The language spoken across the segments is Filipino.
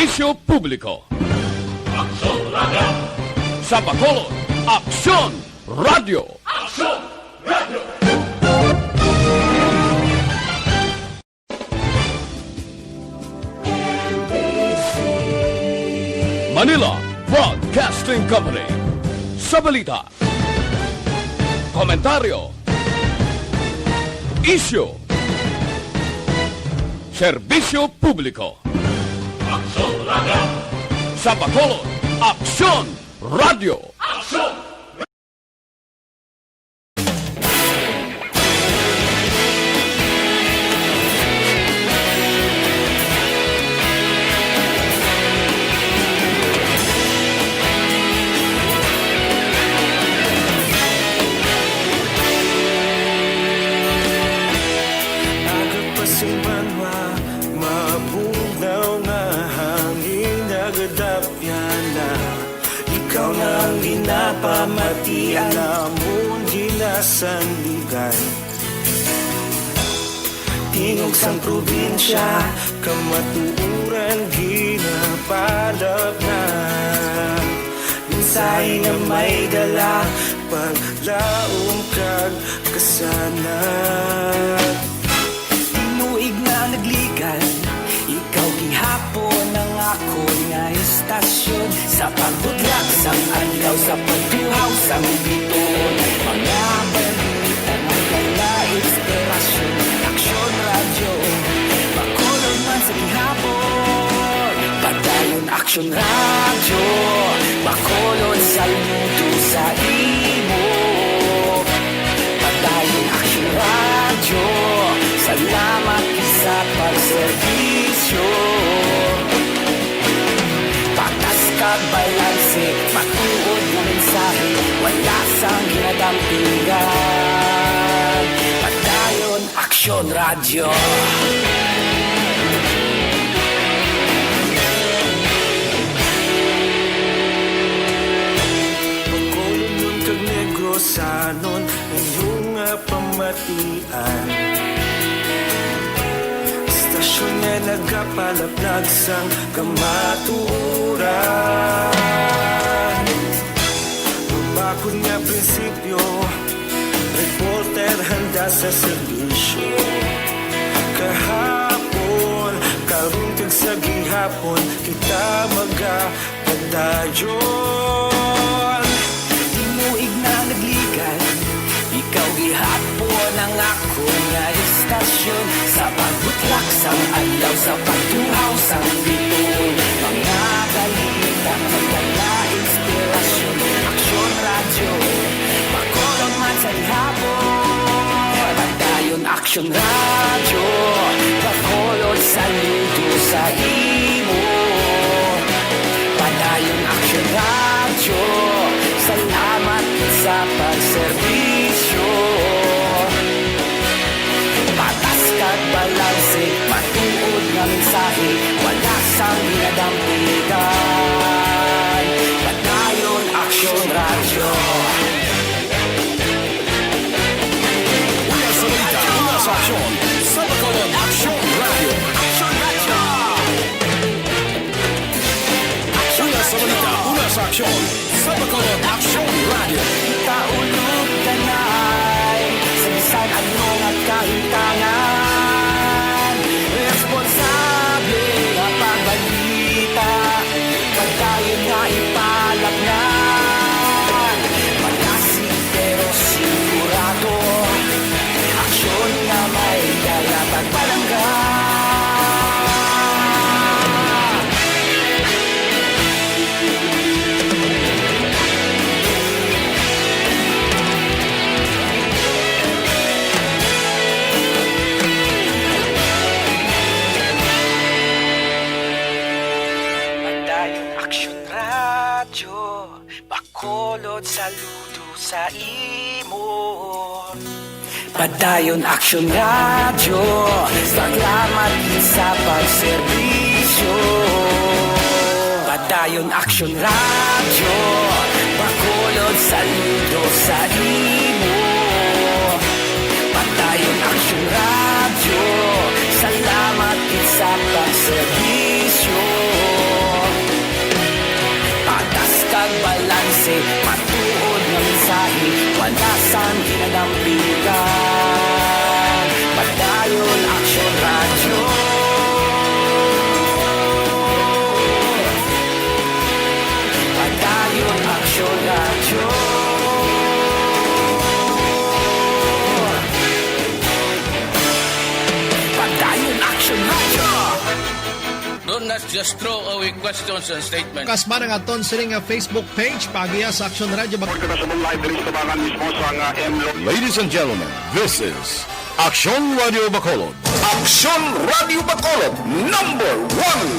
Serbisyo Publiko. Aksyon Radio! Sa Bacolod, Aksyon Radio! Aksyon Radio! Manila Broadcasting Company. Sa balita, komentaryo, isyu, serbisyo publiko. Aksyon Radio! Sa Bacolod, Aksyon Radio! Aksyon! Pamati alamon ginasandigan Tingog sang probinsya Kamatuuran ginapalap na Minsay nga may dala Paglaom kag kasanat Tinuig na nagligan Ikaw gihapon ang ako nga istasyon Sa pagbudlak sang adlaw Sa pagtuhaw sang bituon Mga balita ng kala inspirasyon Aksyon Radio Bacolod man sa gihapon Padayon Aksyon Radio Bacolod saludo sa imo Padayon Aksyon Radio Salamat sa pagserbisyo Patas kag balanse Matuod na mensahe Wala sang ginadampingan Padayon Aksyon Radio Bacolod nun kag Negrosanon Ngayong pamatian Stasyon nga nagapalaplag sang kamaturan Bakod nga prinsipyo Reporter handa sa serbisyo Kahapon, karong kag sa gihapon Kita magapadayon Tinuig na nagligan Ikaw gihapon ang ako nga istasyon Sa pagbutlak sang adlaw Sa pagtuhaw sang bituon Mga balita magdala inspirasyon Aksyon Radio Bacolod man sa ihapon Padayon Aksyon Radio Bacolod saludo sa imo Padayon Aksyon Radio Salamat sa pagserbisyo Patas kag balanse Matuod nga mensahe Wala sang ginadampingan Padayon Aksyon Radio Una sa balita, una sa aksyon. Sa Bacolod, Aksyon Radio! Aksyon Radio Una sa balita, una sa aksyon. Sa Bacolod, Aksyon Radio! Itaulog tanay Sa bisan anong at kahintangan Responsable ang pagbalita Pagkayon nga ipalagnan Malasig pero sigurado Aksyon nga may dala pagpalanggan Bacolod saludo sa imo Padayon Aksyon Radio Salamat sa pagserbisyo Padayon Aksyon Radio Bacolod saludo sa imo Padayon Aksyon Radio Salamat sa pagserbisyo balanse, matuod nga mensahe, wala sang ginadampigan. Padayon Aksyon Radio. Padayon Aksyon Radio. Padayon Aksyon Radio. Do not just throw away questions and statements. Kasma nga aton sining nga Facebook page pagiya sa Aksyon Radio. Ladies and gentlemen, this is Aksyon Radio Bacolod. Aksyon Radio Bacolod, number 1.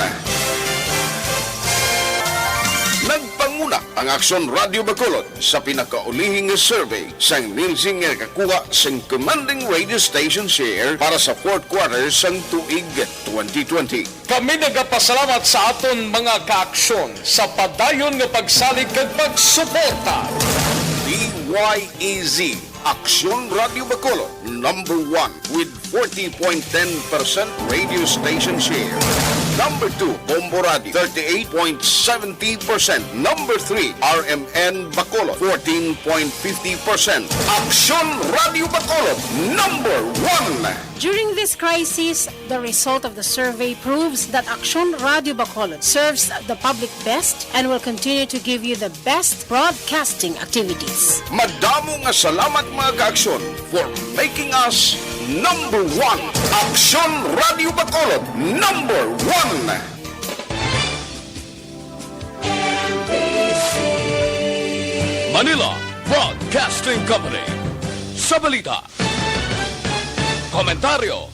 Nagpanguna ang Aksyon Radio Bacolod sa pinakaulihing nga survey sang Nielsen nga kakuha sang commanding radio station share para sa fourth quarter sang tuig 2020. Kami nagapasalamat sa aton mga kaaksyon sa padayon nga pagsalig kag pagsuporta. DYEZ, Aksyon Radio Bacolod, number 1 with 40.10% radio station share. Number 2, Bombo Radio, 38.70%. Number 3, RMN Bacolod, 14.50%. Aksyon Radio Bacolod, number 1. During this crisis, the result of the survey proves that Aksyon Radio Bacolod serves the public best and will continue to give you the best broadcasting activities. Madamo nga salamat mga kaaksyon for making us number 1. Aksyon Radio Bacolod, number 1. Manila Broadcasting Company. Sa balita, komentaryo,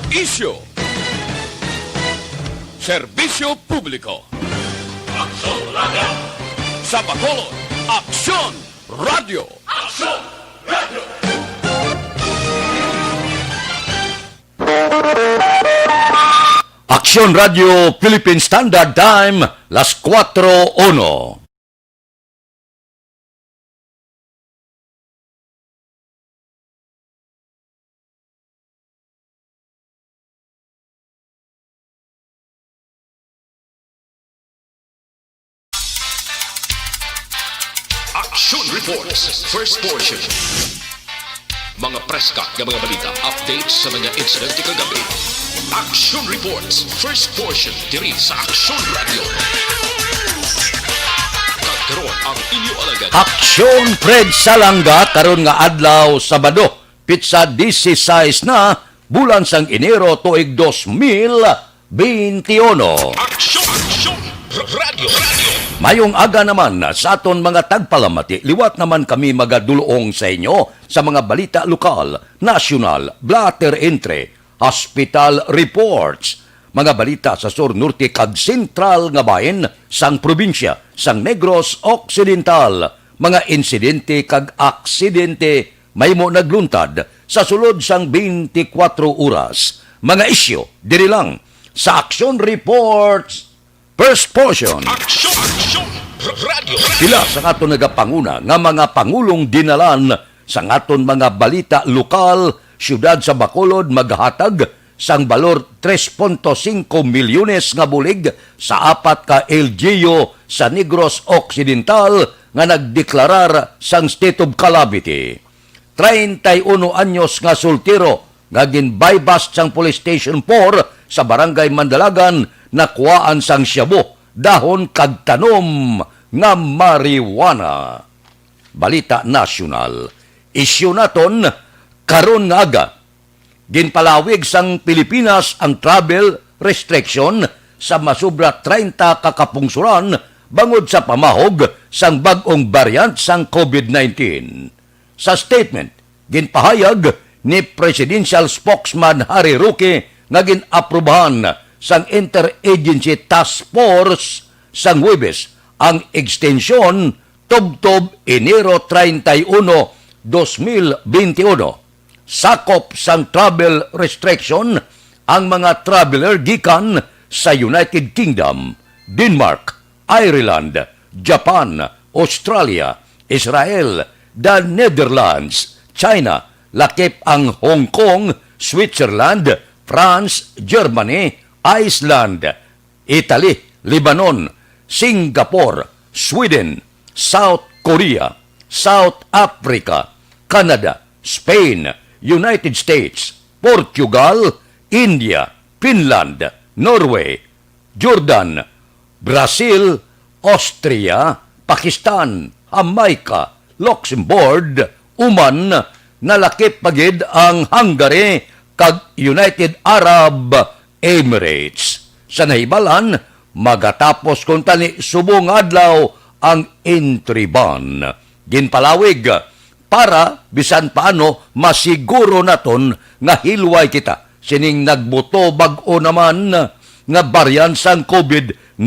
isyu, serbisyo publiko. Aksyon Radio. Sa Bacolod, Aksyon Radio. Aksyon Radio. Aksyon Radio Philippine Standard Time, las 4:01. Action Reports, first portion. Mga preska ng mga balita, updates sa mga insidente kagabi. Action Reports, first portion, diri sa Action Radio. Kagkaroon ang inyo alagad. Aksyon Fred Salanga karon nga adlaw Sabado, pitsa 16 na bulan sang Enero tuig 2021. Action Radio. Mayong aga naman sa aton mga tagpalamati, liwat naman kami magadulong sa inyo sa mga balita lokal, nasyonal, blatter entre, hospital reports, mga balita sa sur norte kag sentral nga bahin sang probinsya sang Negros Occidental, mga insidente kag aksidente may mo nagluntad sa sulod sang 24 oras, mga isyo diri lang sa Action Reports first portion. Action Radio. Sila sa aton nagapanguna nga mga pangulong dinalan sa aton mga balita lokal, syudad sa Bacolod maghatag sang balor 3.5 milyones nga bulig sa 4 ka LGU sa Negros Occidental nga nagdeklarar sang state of calamity. 31 anyos nga sultiro nga ginbypass sang Police Station 4 sa Barangay Mandalagan nakuhaan sang Shabu dahon kag tanom nga marijuana. Balita nasyonal. Isyu naton karon nga aga. Ginpalawig sang Pilipinas ang travel restriction sa masubra 30 kakapungsuran bangod sa pamahog sang bag-ong variant sang COVID-19. Sa statement, ginpahayag ni Presidential Spokesman Harry Roque nga ginaprubahan sang Interagency Task Force sang Huwebes ang extensyon tubtob Enero 31, 2021. Sakop sang travel restriction ang mga traveler gikan sa United Kingdom, Denmark, Ireland, Japan, Australia, Israel, the Netherlands, China, lakip ang Hong Kong, Switzerland, France, Germany, Iceland, Italy, Lebanon, Singapore, Sweden, South Korea, South Africa, Canada, Spain, United States, Portugal, India, Finland, Norway, Jordan, Brazil, Austria, Pakistan, Jamaica, Luxembourg, Oman, nalakip pagid ang Hungary kag United Arab Emirates. Sa nahibalan, magatapos kung tani subong adlaw ang entry ban. Ginpalawig para bisan paano masiguro naton nga hilway kita sining nagbuto bag-o naman nga baryan sang COVID-19.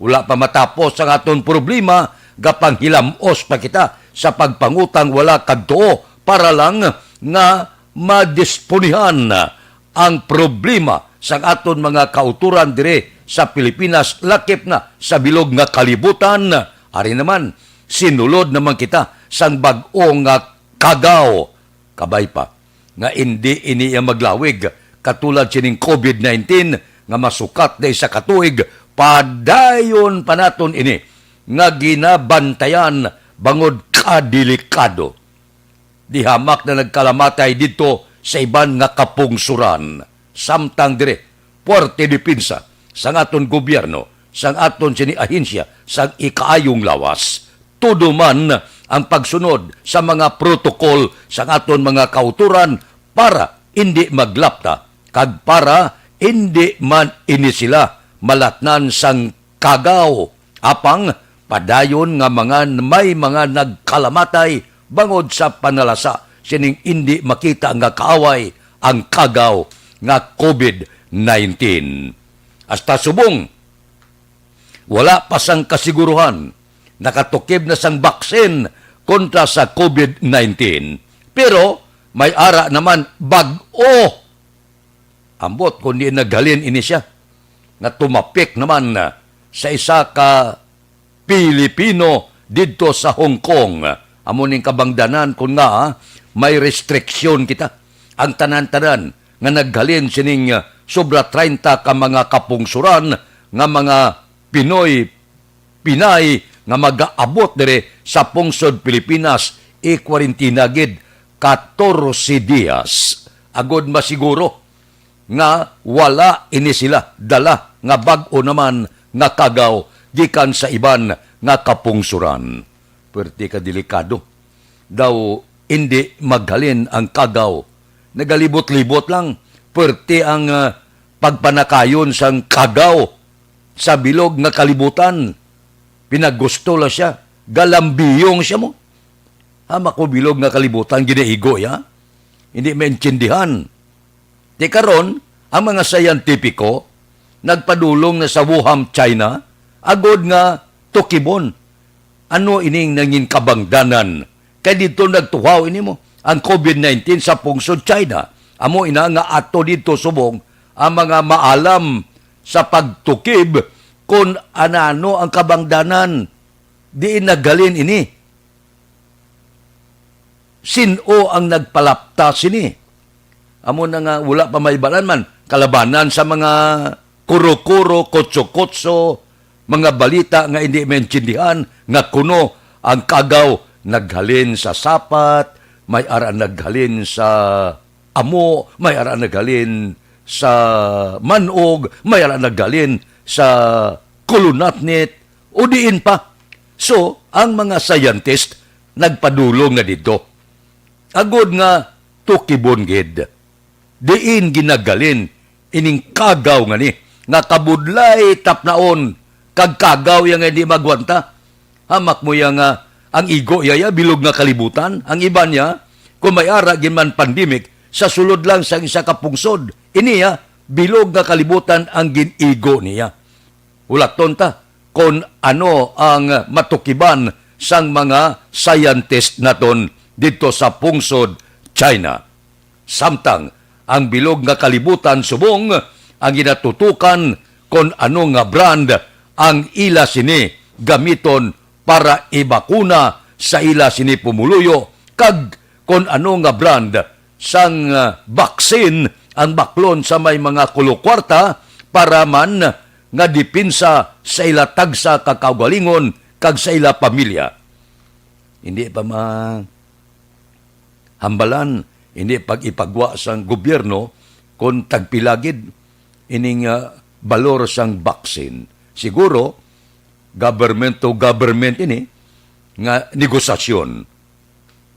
Wala pa matapos ang aton problema, gapang hilamos pa kita sa pagpangutang wala kadto para lang nga madisponihan ang problema sa aton mga kauturan dire sa Pilipinas lakip na sa bilog nga kalibutan. Ari naman, sinulod naman kita sang bag-o nga kagaw. Kabay pa, nga hindi iniya maglawig katulad sining COVID-19 nga masukat na sa katuig, padayon pa naton ini nga ginabantayan bangod kadelikado. Dihamak na nagkalamatay dito sa iban nga kapungsuran. Samtang dire, puwerte dipinsa sang aton gobyerno, sang aton sini ahensya, sang ikaayong lawas. Tudo man ang pagsunod sa mga protokol sang aton mga kauturan para hindi maglapta kag para hindi man ini sila malatnan sang kagaw apang padayon nga may mga nagkalamatay bangod sa panalasa sining hindi makita nga kaaway ang kagaw nga COVID-19. Hasta subong, wala pa sang kasiguruhan, nakatukib na sang baksin kontra sa COVID-19. Pero may ara naman bag-o. Ambot kundi naghalin ini siya na tumapik naman sa isa ka Pilipino dito sa Hong Kong. Amuning kabangdanan kung nga may restriksyon kita. Ang tanan-tanan nga naghalin sining sobra 30 ka mga kapungsuran nga mga Pinay nga mag-aabot dire sa pungsod Pilipinas i-kwarentina gid 14 dias. Agod masiguro nga wala ini sila dala nga bag-o naman nga kagaw gikan sa iban nga kapungsuran. Perti ka delikado. Daw hindi maghalin ang kagaw. Nagalibot-libot lang. Perti ang pagpanakayon sang kagaw sa bilog nga kalibutan. Pinagusto la siya. Galambiyong siya mo. Hama ko bilog nga kalibutan ginaigo ya. Hindi maintindihan. Di karon ang mga scientifico nagpadulong na sa Wuhan, China, agod nga tukibon. Ano ining nangin kabangdanan? Kaya dito nagtuhaw ini mo ang COVID-19 sa pungsod China. Amo ina nga ato dito subong ang mga maalam sa pagtukib kung anano ang kabangdanan. Di nagalin ini. Sino ang nagpalapta sini? Amo na nga wala pa may balan man. Kalabanan sa mga kuro-kuro, kotso-kotso, mga balita nga hindi maintindihan nga kuno ang kagaw naghalin sa sapat, may ara naghalin sa amo, may ara naghalin sa manog, may ara naghalin sa kulunatnit, o diin pa. So, ang mga scientist nagpadulong na dito. Agod nga tukibon gid. Diin ginagalin ining kagaw nga ni nga kabudlay tapnaon kag kagaw yang hindi magwanta. Hamak mo yang ang igo yaya bilog nga kalibutan. Ang iba niya kung may ara man pandemic sa sulod lang sa isa ka pungsod. Iniya bilog nga kalibutan ang ginigo niya. Ulaton ta kung ano ang matukiban sang mga scientist naton dito sa pungsod China. Samtang ang bilog nga kalibutan subong ang ginatutukan kung ano nga brand ang ila sini gamiton para ibakuna sa ila sini pumuluyo kag kung ano nga brand sang baksin ang baklon sa may mga kulokwarta para man nga dipinsa sa ila tagsa kakaugalingon kag sa ila pamilya. Hindi pa hambalan, hindi pag-ipagwa sang gobyerno kung tagpilagid ining balor sang baksin. Siguro, government to government ini nga negosasyon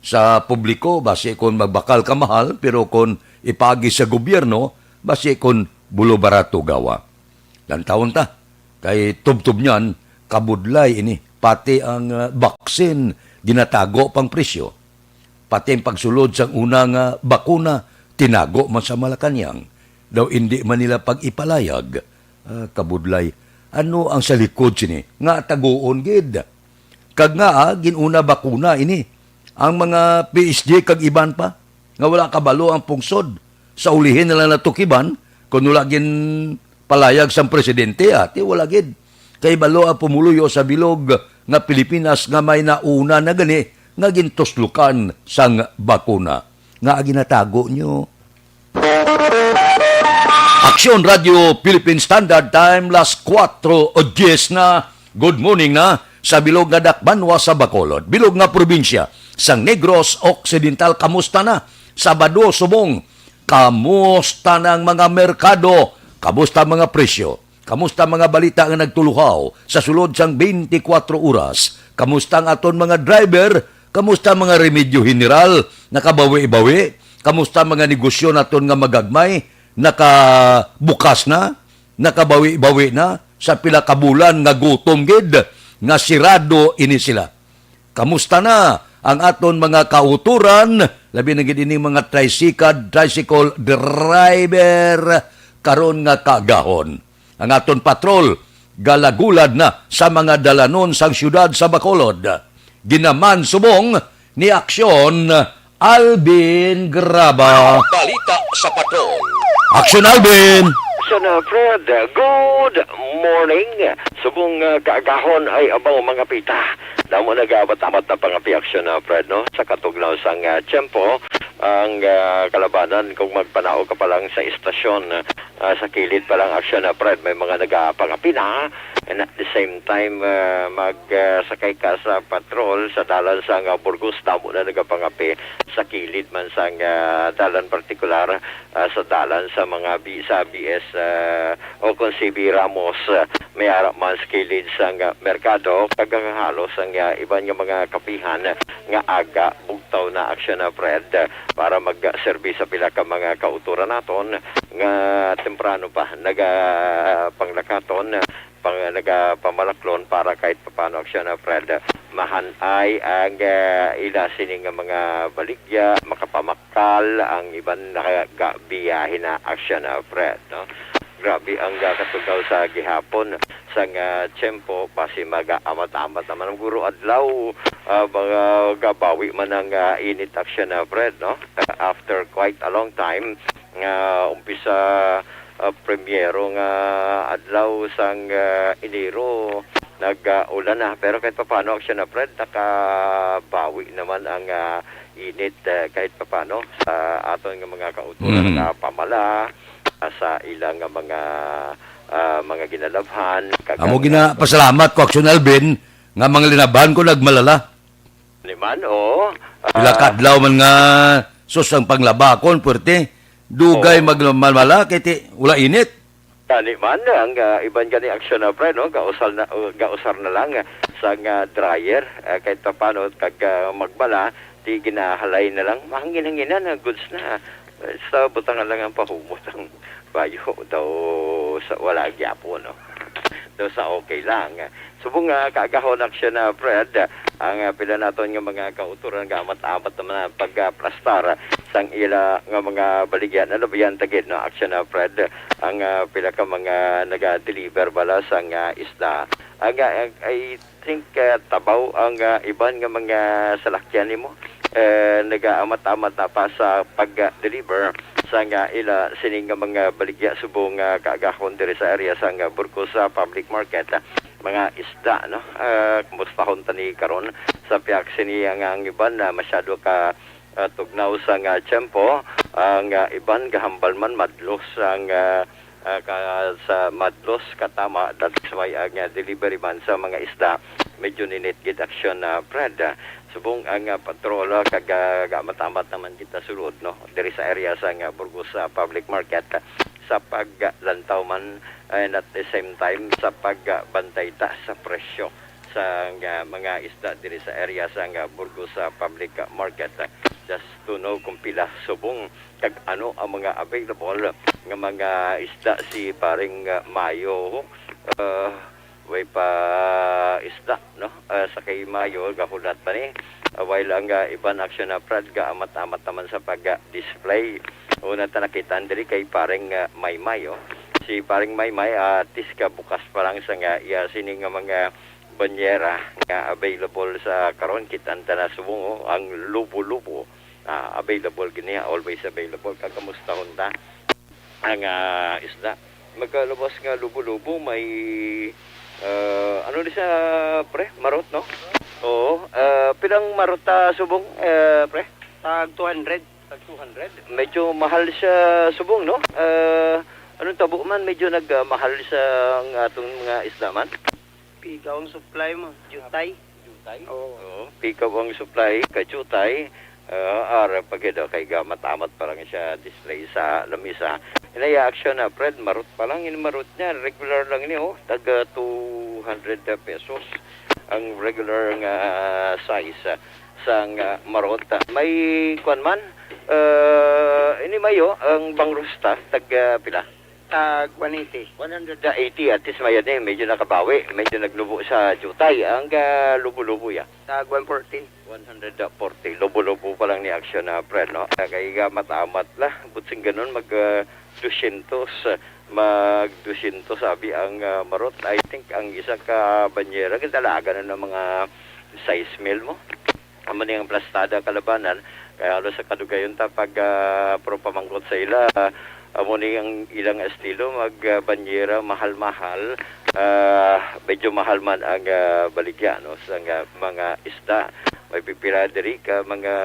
sa publiko base kung magbakal ka mahal, pero kung ipagi sa gobyerno base kung bulo barato gawa. Lantawon ta, kay tubtub niyan, kabudlay ini, pati ang baksin, ginatago pang presyo. Pati ang pagsulod sa unang bakuna, tinago man sa Malacanang. Daw hindi man nila pag-ipalayag. Kabudlay, ano ang sa likod sini? Nga taguon gid. Kag nga, ginuna bakuna ini. Ang mga PSG kag iban pa, nga wala kabalo ang pungsod. Sa ulihin nila natukiban, kung wala gin palayag sa presidente, ati wala gid. Kay balo ang pumuluyo sa bilog nga Pilipinas nga may nauna na gani nga gintuslukan sang bakuna. Nga ginatago nyo. Aksyon Radio Philippine Standard Time, las 4:10 na. Good morning na sa bilog nga Dakbanwa sa Bacolod. Bilog nga probinsya sang Negros Occidental. Kamusta na? Sabado subong. Kamusta ng mga merkado? Kamusta mga presyo? Kamusta mga balita nga nagtuluhaw sa sulod sang 24 oras? Kamusta ang aton mga driver? Kamusta mga remedyo general? Nakabawi-bawi? Kamusta mga negosyo naton nga magagmay? Nakabukas na? Nakabawi-bawi na? Sa pila ka bulan nga gutom gid? Nga sirado ini sila. Kamusta na ang aton mga kauturan? Labi na gid ini mga tricycle driver karon nga kagahon. Ang aton patrol galagulad na sa mga dalanon sang syudad sa Bacolod. Ginaman subong ni Aksyon Alvin Graba. Balita sa patrol. Aksyon Alvin! Fred, good morning. Subong kaagahon ay abang mga pita. Damo nag-abat-amat na pangapiaksyon na Fred, no? Sa katugnaw sang tiyempo, ang kalabanan kung magpanao ka pa lang sa istasyon, sa kilid pa lang aksyon na Fred, may mga nag-apangapi na. And at the same time, magsakay ka sa patrol sa dalan sa Burgos, damo na nagapangapi sa kilid man sa dalan partikular, sa dalan sa mga sa BS o kung CB Ramos, may harap man sa kilid sa merkado, kagahalos ang iban nga mga kapihan nga aga bugtaw na aksyon na Fred para mag-servis sa pila ka mga kauturan naton nga temprano pa panglakaton nagapamalaklon para kahit paano aksyon na Fred mahanay ang ila sining mga baligya makapamakal ang iban nagabiyahin na aksyon na Fred, no? Grabe ang katugaw sa gihapon sang tiyempo pasi mag-amat-amat naman ang guro adlaw mga gabawi man ang init aksyon na Fred, no? After quite a long time umpisa premiero nga adlaw sang Enero nag-ulan na, pero kahit paano aksyon na Fred nakabawi naman ang init kahit paano sa aton nga mga kauturan na pamala sa ilang mga ginalabhan. Amo pasalamat ko Aksyon Alvin nga mga linaban ko nagmalala. Liman, o. Pila kadlaw man nga sus ang panglabakon, puwerte. Dugay magmalala, kaya wala init. Liman, ang iban gani aksyon na Fred, no? Gausar na lang sa dryer, kahit paano kag magbala, di ginahalay na lang, mahangin-hanginan, goods na. Sa butangan lang ang pahumot ang bayo daw sa wala gyapo, no? Daw sa okay lang. Subong kaagahon aksyon na Fred, ang pila naton nga mga kauturan nga amat-amat naman ang pagplastar sang ila nga mga baligyan. Ano ba yan tagid, no? Aksyon na Fred, ang pila ka mga naga-deliver bala sang isda. I think tabaw ang iban nga mga salakyan nimo. Nag-amat-amat na pa sa pag-deliver sa ila sining mga baligya subong kaagahon diri sa area sa Burgos sa public market mga isda, no? Kumusta hon tani karon sa piyak sini ang iban na masyado ka tugnaw sa tiyempo ang iban gahambal man madlos ang sa Madlos katama that's why ang delivery man sa mga isda medyo ninit gid action na Brad. Subong ang patrol kag matamat naman kita sulod no diri sa area sa Burgos Public Market sa paglantaw man and at the same time sa pagbantay ta sa presyo sa mga isda diri sa area sa Burgos Public Market. Just to know kung pila subong kag ano ang mga available nga mga isda si paring Mayo way pa isda no sa kay Mayo gahulat pa ni while ang iban action na Brad amat-amat naman sa pag-display una ta nakita diri kay paring Maymay si paring Maymay tis ka bukas pa lang sa iya sini nga mga banyera nga available sa karon kitanta na subong ang lubo-lubo available gini always available kakamusta ta ang isda magkalabas nga lubo-lubo may ano di sa pre marot no oo pilang marot subong pre tag 200 medyo mahal sa subong no anong tabo man medyo nagmahal sa atong mga isda man. Pikaw ang supply mo, jutay. Oo. Pikaw ang supply, kajutay. Pagkita kay gamat-amat pa lang siya display sa lamisa. Inaya action na, Fred, marot pa lang. Marot niya, regular lang niya, taga 200 pesos. Ang regular nga size sa marot. May kwan man, ini mayo, ang bangrusta, taga pila? Tag 180. 180 at least mayan medyo nakabawi, medyo naglubo sa jutay ang lubo-lubo ya. Tag 140. 140 lubo-lubo pa lang ni action na Fred no. Kay matamat la butsing ganun mag 200 sabi ang marot. I think ang isa ka banyera kadalaga na ng mga size meal mo. Amo ni ang plastada kalabanan kaya alo sa kadugayon ta pag pro pamangkot sa ila amo ni ang ilang estilo magbanyera mahal-mahal medyo mahal man ang baligya no sa mga isda may pipila diri ka mga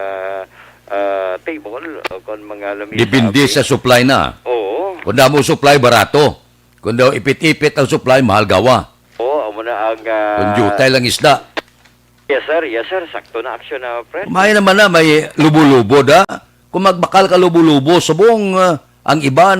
table o kon mga lamisa Depende sa supply na. oo Kung mo supply barato, kung daw ipit-ipit ang supply mahal gawa. oo amo na ang Kung jutay lang isda. yes sir sakto na action na friend. May naman na may lubo-lubo da. Kung magbakal ka lubo-lubo subong ang iban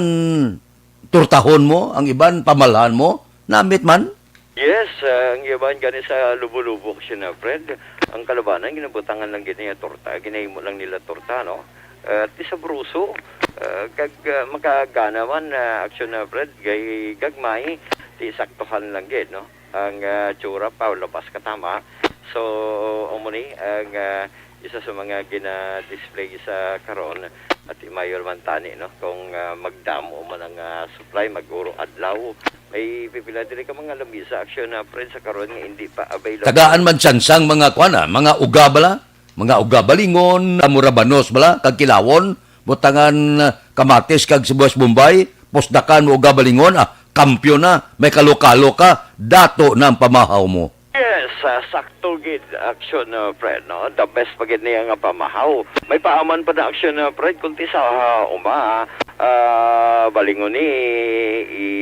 turtahon mo, ang iban pamalhan mo, namit man? Yes, ang iban gani sa lubo-lubo siya na, Fred. Ang kalabanan, ginabutangan lang gini torta. Ginahimo lang nila torta, no? At sa bruso, kag makagana man action na, Fred, gagmay, ti saktuhan lang gid, no? Ang tsura pa, labas katama. So, umuni, ang isa sa mga gina-display sa karon at mayor man tani no kung magdamo man ang supply maguro adlaw may pipila diri ka mga lamisa action na friend sa karon nga hindi pa available Tagaan man sansang mga kuana, mga uga bala, mga uga balingon, murabanos bala, kag kilawon, butangan kamatis kag sibuyas Bombay, posdakan mo uga balingon, kampyo na, may kalokalo ka, dato na ang pamahaw mo. Yes, sakto gid action na Fred no the best pagid niya nga pamahaw may paaman pa na action na Fred kunti sa balingon ni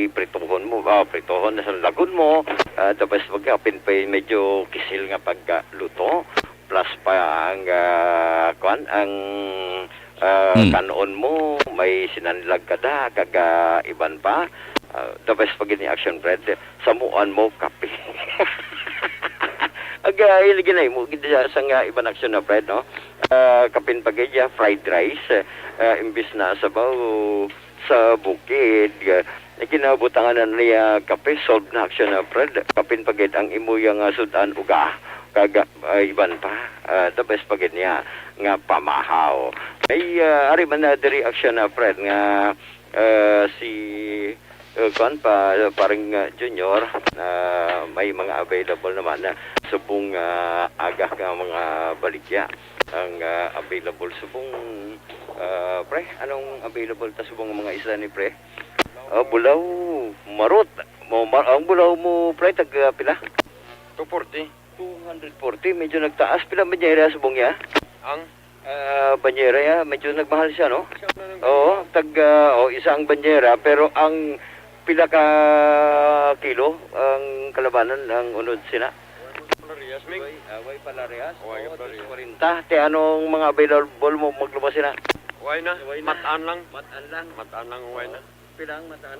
ipritohon mo pritohon na sa lagun mo the best pag pinpay medyo kisil nga pagluto plus pa ang ang kanon mo may sinanlag kada kag iban pa the best pagid ni action Fred samuan mo kape iligin mo sa nga ibang action na Fred no kapin pagidya fried rice imbis na sabaw sa bukid kinabutangan na niya kape solve na action na Fred kapin pagid ang imuyang sudan uga kag iban pa the best pagid niya nga pamahaw ay ari man na diri action na Fred nga si kuan pa parang junior may mga available naman na subong aga ka mga baligya ang available subong pre anong available ta subong mga isla ni pre bulaw marot ang bulaw mo pre tag pila 240 medyo nagtaas pila banyera subong ya ang banyera ya medyo nagmahal siya no oo tag isang banyera pero ang pila ka kilo ang kalabanan ang unod sina? Way Palarias. Way Palarias. 40. Te anong mga available mo maglabas sina? Way na. Mataan lang. Mataan lang. Mataan lang way na. Pila ang mataan?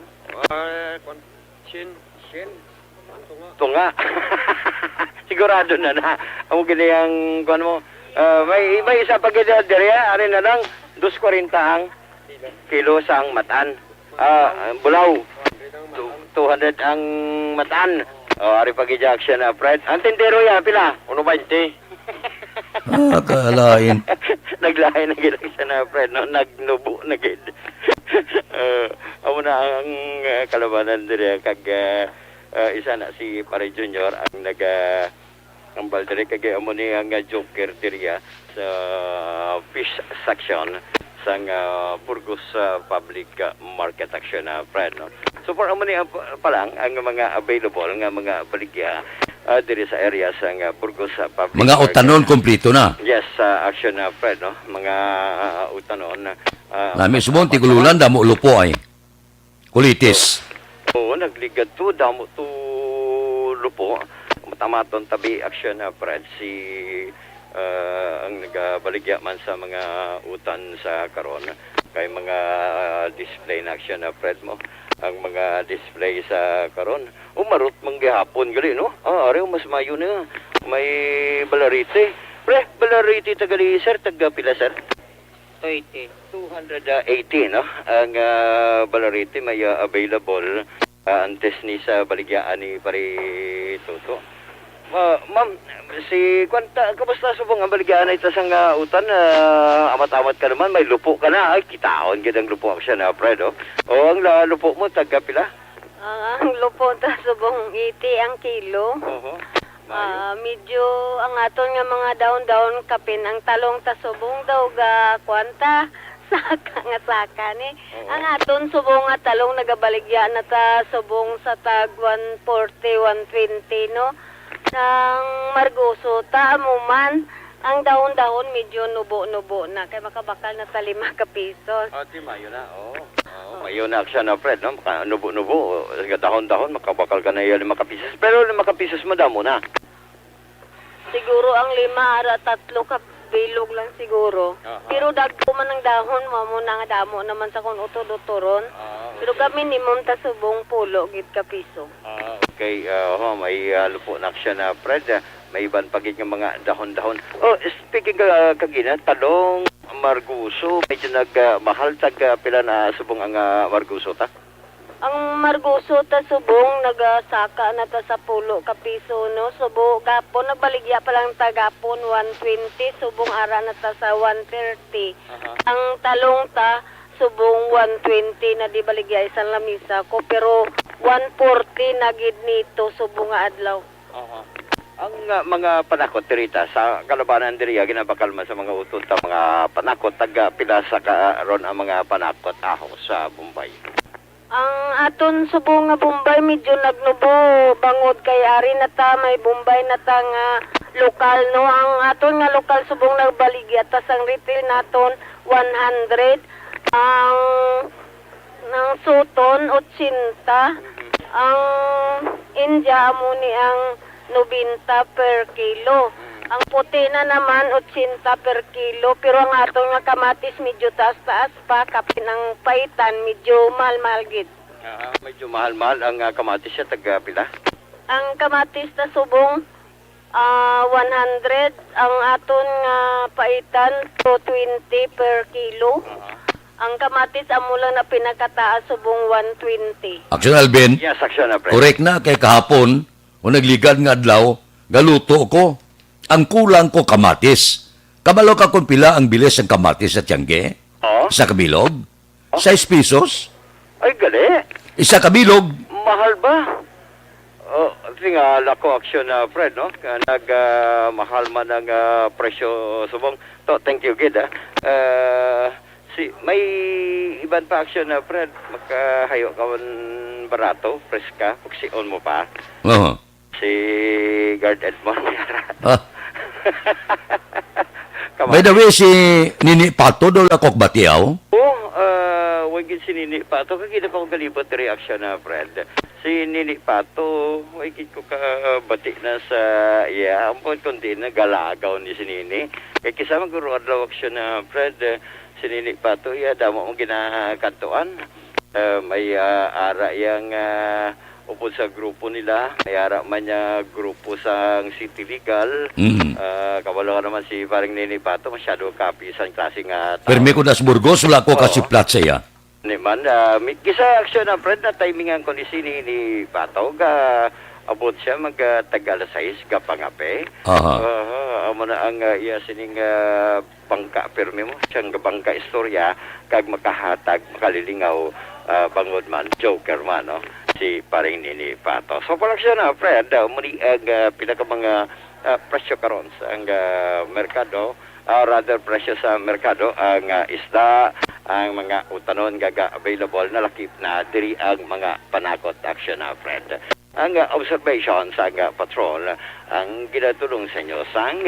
Shin. Tunga. Sigurado na na. Amo gini ang kuan mo. May isa pa gid diri ari na lang 2.40 ang kilo sang mataan. Bulaw. 200 ang mataan. Ari pa gid action na Fred. Ang tindero ya pila? 1.20. Kalain. Naglahi na gid siya na Fred no nagnubo na gid. Amo na ang kalabanan diri kag isa na si Pare Junior ang ambal diri kag amo ni ang joker diri sa fish section sang Burgos Public Market Action na Fred no. So for amo ni palang ang mga available nga mga baligya diri sa area sang Burgos Public Mga utanon kompleto na. Yes, action na Fred no. Mga utanon Nami sumon tigululan damo lupo ay. Kulitis. Oo, nagligad to, damo to lupo. Matamaton tabi action na Fred si ang nagabaligya man sa mga utan sa karon kay mga display na action na Fred mo. Ang mga display sa karon umarot manggihapon gali no. Ari mas mayo na. May balarite. Pre, balarite tagali sir, taga pila sir? 280 no ang balarite may available antes ni sa baligyaan ni Pare Toto. Ma'am, si kwanta kamusta subong ang baligyaan ita sang utan amat-amat ka naman may lupo ka na ay kitaon gid ang lupo siya na Fredo. O ang lupo mo taga pila? Ang lupo ta subong 80 ang kilo. Medyo ang aton nga mga daon-daon kapin ang talong ta subong daw ga kwanta saka nga saka ni. Ang aton subong nga talong nagabaligya na ta subong sa tag 140 120 no. Nang margoso ta amuman ang daon-daon medyo nubo-nubo na kay makabakal na ta 5 ka pesos. Di mayo na. Mayo na siya na Fred no. Nubo-nubo dahon-dahon makabakal ka na 5 ka pero 5 ka mo damo na. Siguro ang 5 ara 3 ka bilog lang siguro. Pero dagko man ang dahon mo na nga damo naman sa kun utod-uturon. Pero kami minimum ta subong pulo gid ka piso. Okay, may lupo na siya na Fred. May iban pagit nga mga dahon-dahon. Speaking kagina talong marguso, medyo nagmahal tag pila na subong ang marguso ta. Ang marguso ta subong nagasaka na ta sa pulo ka piso no. Subo gapon nagbaligya pa lang ta gapon 120, subong ara na ta sa 130. Ang talong ta subong 120 na di baligya isang lamisa ko pero 140 na gid nito subong nga adlaw. Ang mga panakot dirita sa kalabanan diri ginabakal man sa mga utod ta mga panakot taga pila sa karon ang mga panakot ahos sa Bombay. Ang aton subong nga Bombay medyo nagnubo bangod kay ari na ta may Bombay na ta nga lokal no. Ang aton nga lokal subong nagbaligya ta sang retail naton 100. Ang nang suton 80. Ang India amo ni ang 90 per kilo. Ang puti na naman 80 per kilo pero ang atong nga kamatis medyo taas-taas pa kapin ang paitan medyo mahal-mahal gid. Medyo mahal-mahal ang kamatis siya taga pila. Ang kamatis ta subong 100, ang aton nga paitan 220 per kilo. Ang kamatis amo lang na pinakataas subong 120. Action Alvin. Yes, action na pre. Correct na kay kahapon o nagligad nga adlaw galuto ko. Ang kulang ko kamatis. Kabalo ka kung pila ang bilis ng kamatis sa Tiangge? Sa kabilog? 6 pesos? Ay, gali. Isa kabilog? Mahal ba? Tingala ko action na Fred, no? Nag-mahal man ang presyo subong. Thank you, Gid, may iban pa action na Fred. Makahayo ka barato, preska, pagsion mo pa. Si Guard Edmond. By the way, si Nini Pato daw lakok batiyaw? Wagin si Nini Pato, kagina pa akong kalibot reaction na, Fred. Si Nini Pato, ikit ko ka batik na sa ampon kundi na galagaw ni si Nini. Kaya kisama ko adlaw action na, Fred, si Nini Pato, damo mong ginakantuan. May ara yang upod sa grupo nila, may ara man niya grupo sa City Legal. Kabalo ka naman si parang Nini Pato, masyado kapi sa klaseng tao. Permi ko nas Burgos, wala ko kasiplat siya. Naman, may kisa aksyon na, Fred, na timingan ko ni Nini Pato, abot siya mag-tagal 6 ka pangape. Amo na ang iya sining bangka permi mo, siyang bangka istorya, kag makahatag, makalilingaw, bangod man, joker man, no? Si paring Nini Pato. So, parang siya na, Fred, muli ang pinaka mga presyo karon sa ang merkado, rather presyo sa merkado, ang isda, ang mga utanon available na lakip na diri ang mga panakot action na, Fred. Ang observation sa patrol, ang ginatulong sa inyo sang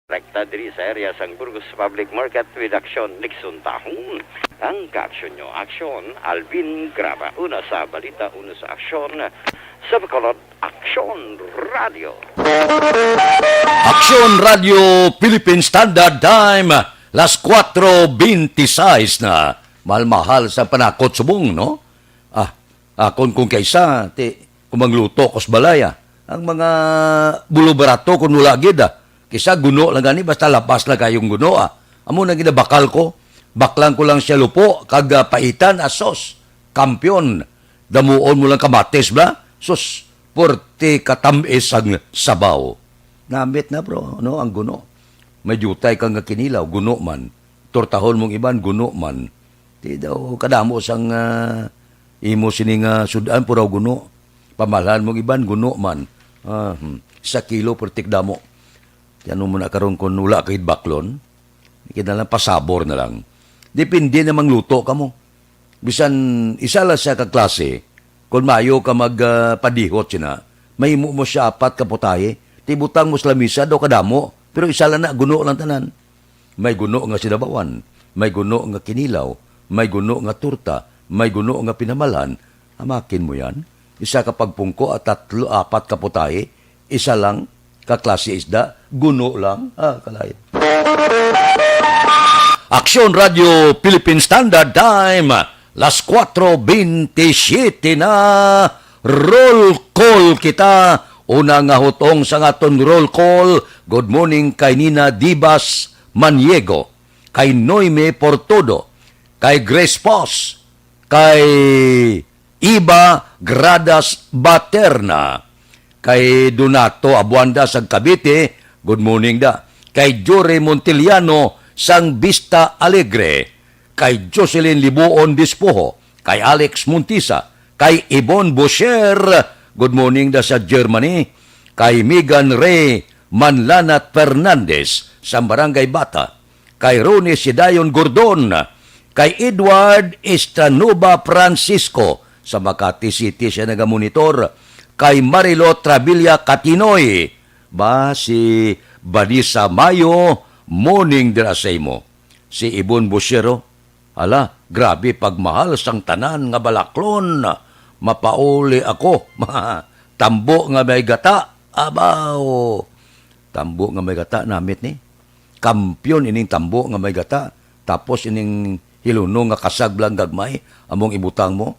rekta diri sa area sang Burgos Public Market with action Nixon Tahong. Ang ka-aksyon nyo, aksyon, Alvin Graba. Una sa balita, una sa aksyon, sa Bacolod, Aksyon Radio. Aksyon Radio Philippine Standard Time, las 4:26 na. Mahal-mahal sa panakot subong, no? Kung kaysa, kung magluto kos balaya, ang mga bulubarato kung nulagid, kisa guno lang gani, basta lapas lang kayong guno, Amo na ginabakal ko, baklang ko lang siya lupo, kag paitan, sos, kampyon, damuon mo lang kamatis ba? Sus, porte katamis ang sabaw. Namit na bro, no, ang guno. May jutay kang kinilaw, guno man. Tortahon mong iban, guno man. Di daw kadamo sang imo sining sudan, puraw guno. Pamalahan mong iban, guno man. 1 kilo portik damo. Yan mo na karon kung nula kahit baklon, kinalang pasabor na lang. Depende na mangluto ka mo. Bisan isa lang siya kaklase, kung mayo ka magpadihot siya, may mo siya 4 kaputahe, tibutang mo sa lamisa daw kadamo, pero isa lang na, guno lang tanan. May guno nga sinabawan, may guno nga kinilaw, may guno nga turta, may guno nga pinamalan, amakin mo yan. Isa ka pagpungko at 3, 4 kaputahe, isa lang, kaklase isda, guno lang, kalay. Aksyon Radio Philippine Standard Time, las 4:27 na, roll call kita. Una nga hutong sa aton roll call, good morning kay Nina Dibas Maniego, kay Noime Portodo, kay Grace Pos, kay Iba Gradas Baterna, kay Donato Abuanda sa Cavite, good morning da. Kay Jore Montiliano sang Vista Alegre, kay Jocelyn Libuon Dispoho, kay Alex Muntisa, kay Ibon Bosher, good morning da sa Germany, kay Megan Ray Manlanat Fernandez sa Barangay Bata, kay Ronnie Sidayon Gordon, kay Edward Estanova Francisco sa Makati City siya nagamonitor, kay Marilo Travilla Catinoy, si Vanessa Mayo, morning dira sa imo. Si Ibon Busero, grabe pagmahal sang tanan nga balaklon, mapauli ako, tambo nga may gata, abaw. Tambo nga may gata, namit ni. Kampyon ining tambo nga may gata, tapos ining hiluno nga kasaglang gagmay, among ibutang mo.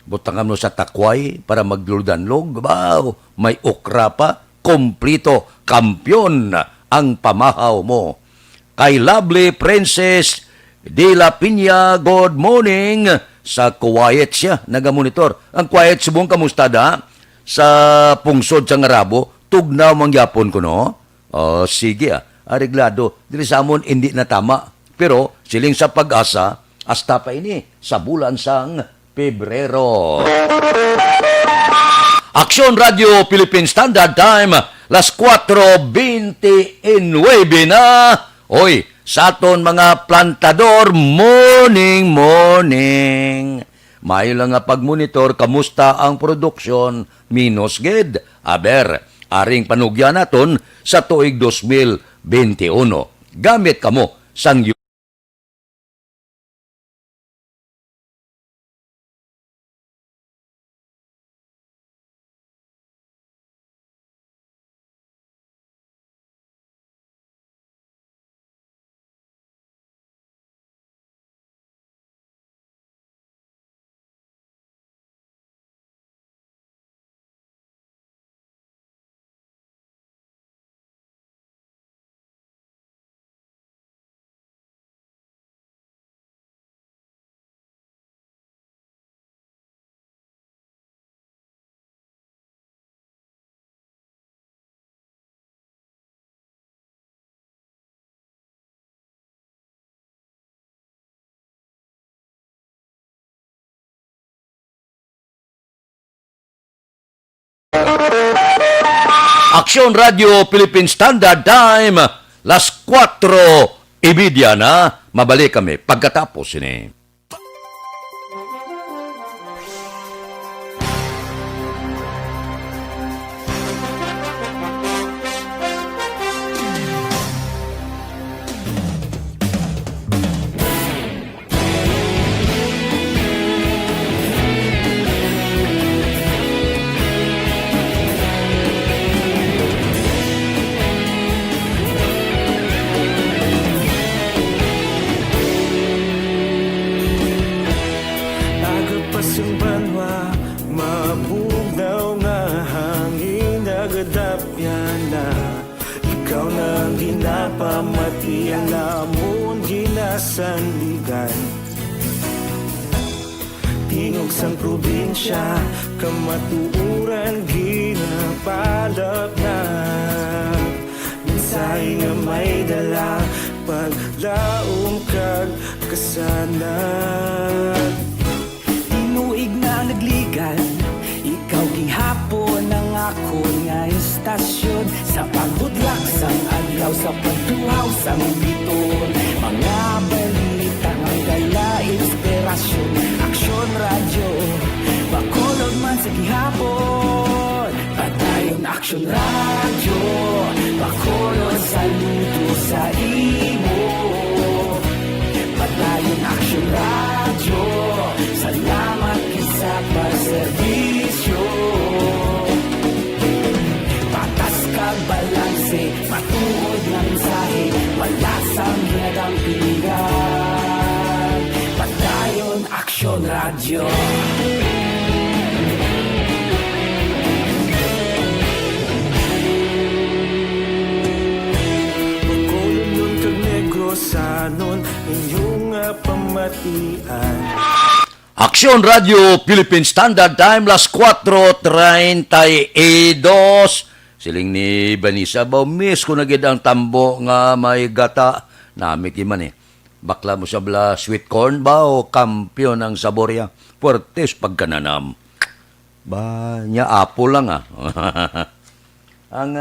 Butangan mo sa takway para magluldanlog. Wow, may okra pa, komplito, kampyon ang pamahaw mo. Kay Lovely Princess de la Piña, good morning. Sa Kuwait siya, nagamonitor. Ang Kuwait subong kamusta da? Sa pungsod sa Ngarabo, tugnaw mangyapon ko no? Sige areglado. Dili sa amon, hindi na tama. Pero siling sa pag-asa, hasta pa ini, sa bulan sang Pebrero. Aksyon Radio Philippine Standard Time, las 4:29 na. Oy, sa aton mga plantador. Morning, morning. May lang nga pagmonitor kamusta ang produksyon minus gid. Aber, aring panugyan naton sa tuig 2021. Gamit kamo sang Aksyon Radio Philippine Standard Time, las 4:30 na. Mabalik kami pagkatapos ini. Sandigan tingog sang probinsya kamatuuran ginapalap na mensahe nga may dala paglaom kag kasanan tinuig na nagligan ikaw gihapon ang ako nga istasyon sa paghudlak sang adlaw sa pagtuhaw sang biton mga balita ang dala inspirasyon Aksyon Radio Bacolod man sa gihapon patayon Aksyon Radio Bacolod saludo sa imo patayon Aksyon Radio salamat sa pagserbisyo patas kag balanse matuod ng mensahe wala sang ginadang pilihan patayon Aksyon Radio Bacolod kag Negrosanon inyong pamatian Aksyon Radio Philippine Standard Time, las 4:32. Siling ni Vanessa, miss ko na gid ang tambo nga may gata. Namit man eh. Bakla mo sa bla sweet corn ba o kampiyon ang saborya? Puertes pagkananam. Ba, nya apo lang Ang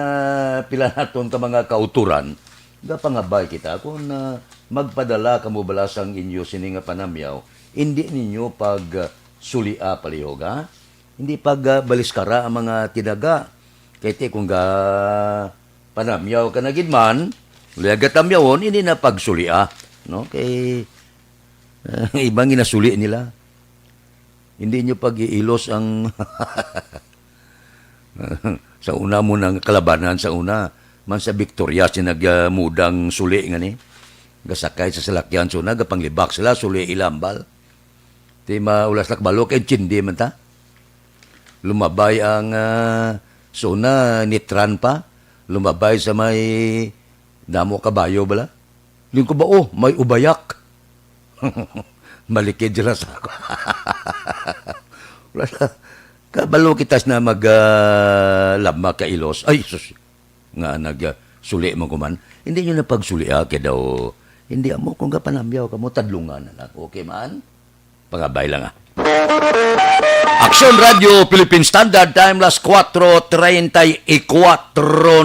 pila naton ka mga kauturan, gapangabay kita kung magpadala kamo bala sang inyo sininga panamyaw. Hindi ninyo pag sulia palihog, ha? Hindi pag baliskara ang mga tinaga. Kaya kung panamyaw ka na gidman, liagat amyawon, hindi na pag sulia. No? Kaya ibang inasuli nila. Hindi nyo pag iilos ang sa una mo ng kalabanan, sa una, man sa Victoria, sinagmudang suli nga ni. Gasakay sa salakyan, so nagapanglibak sila, suli ilambal. Di maulas lakbalok, chindi man ta. Lumabay ang suna nitran pa. Lumabay sa may damo kabayo bala. Yung ko ba, may ubayak. Malikid sila sa ako. Wala na. Kabalo kitas na maglama ka ilos. Ay, sus. Nga suli mo kuman. Hindi nyo na pagsuli kaya daw. Hindi mo kung kapanamyaw ka mo, tadlungan na. Okay man? Pagabay lang Aksyon Radio Philippine Standard Time, las 4:34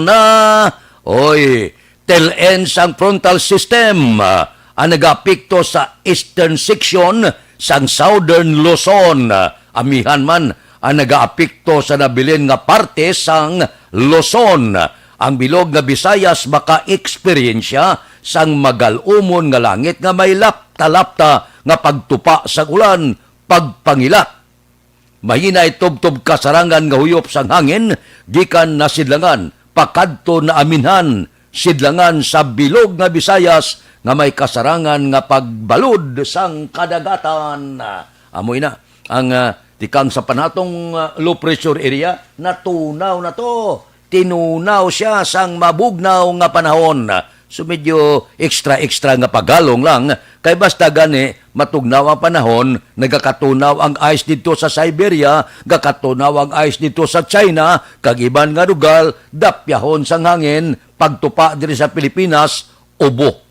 na. Oy, telen sang frontal system ang nagapikto sa eastern section sang southern Luzon. Amihan man ang nagaapikto sa nabilin nga parte sang Luzon. Ang bilog nga Visayas maka-eksperyensya sang magalumon nga langit nga may lapta-lapta nga pagtupa sa ulan, pagpangila. Mahina itubtob kasarangan nga huyop sang hangin, gikan na sidlangan, pakadto na aminhan, sidlangan sa bilog nga Visayas nga may kasarangan nga pagbalud sang kadagatan. Amoy na ang tikang sa panatong low pressure area, natunaw na to. Tinunaw siya sang mabugnaw nga panahon. So medyo extra nga pagalong lang, kay basta gani matugnaw ang panahon, nagakatunaw ang ice dito sa Siberia, gakatunaw ang ice dito sa China, kag iban nga lugar, dapyahon sang hangin, pagtupa diri sa Pilipinas, ubo.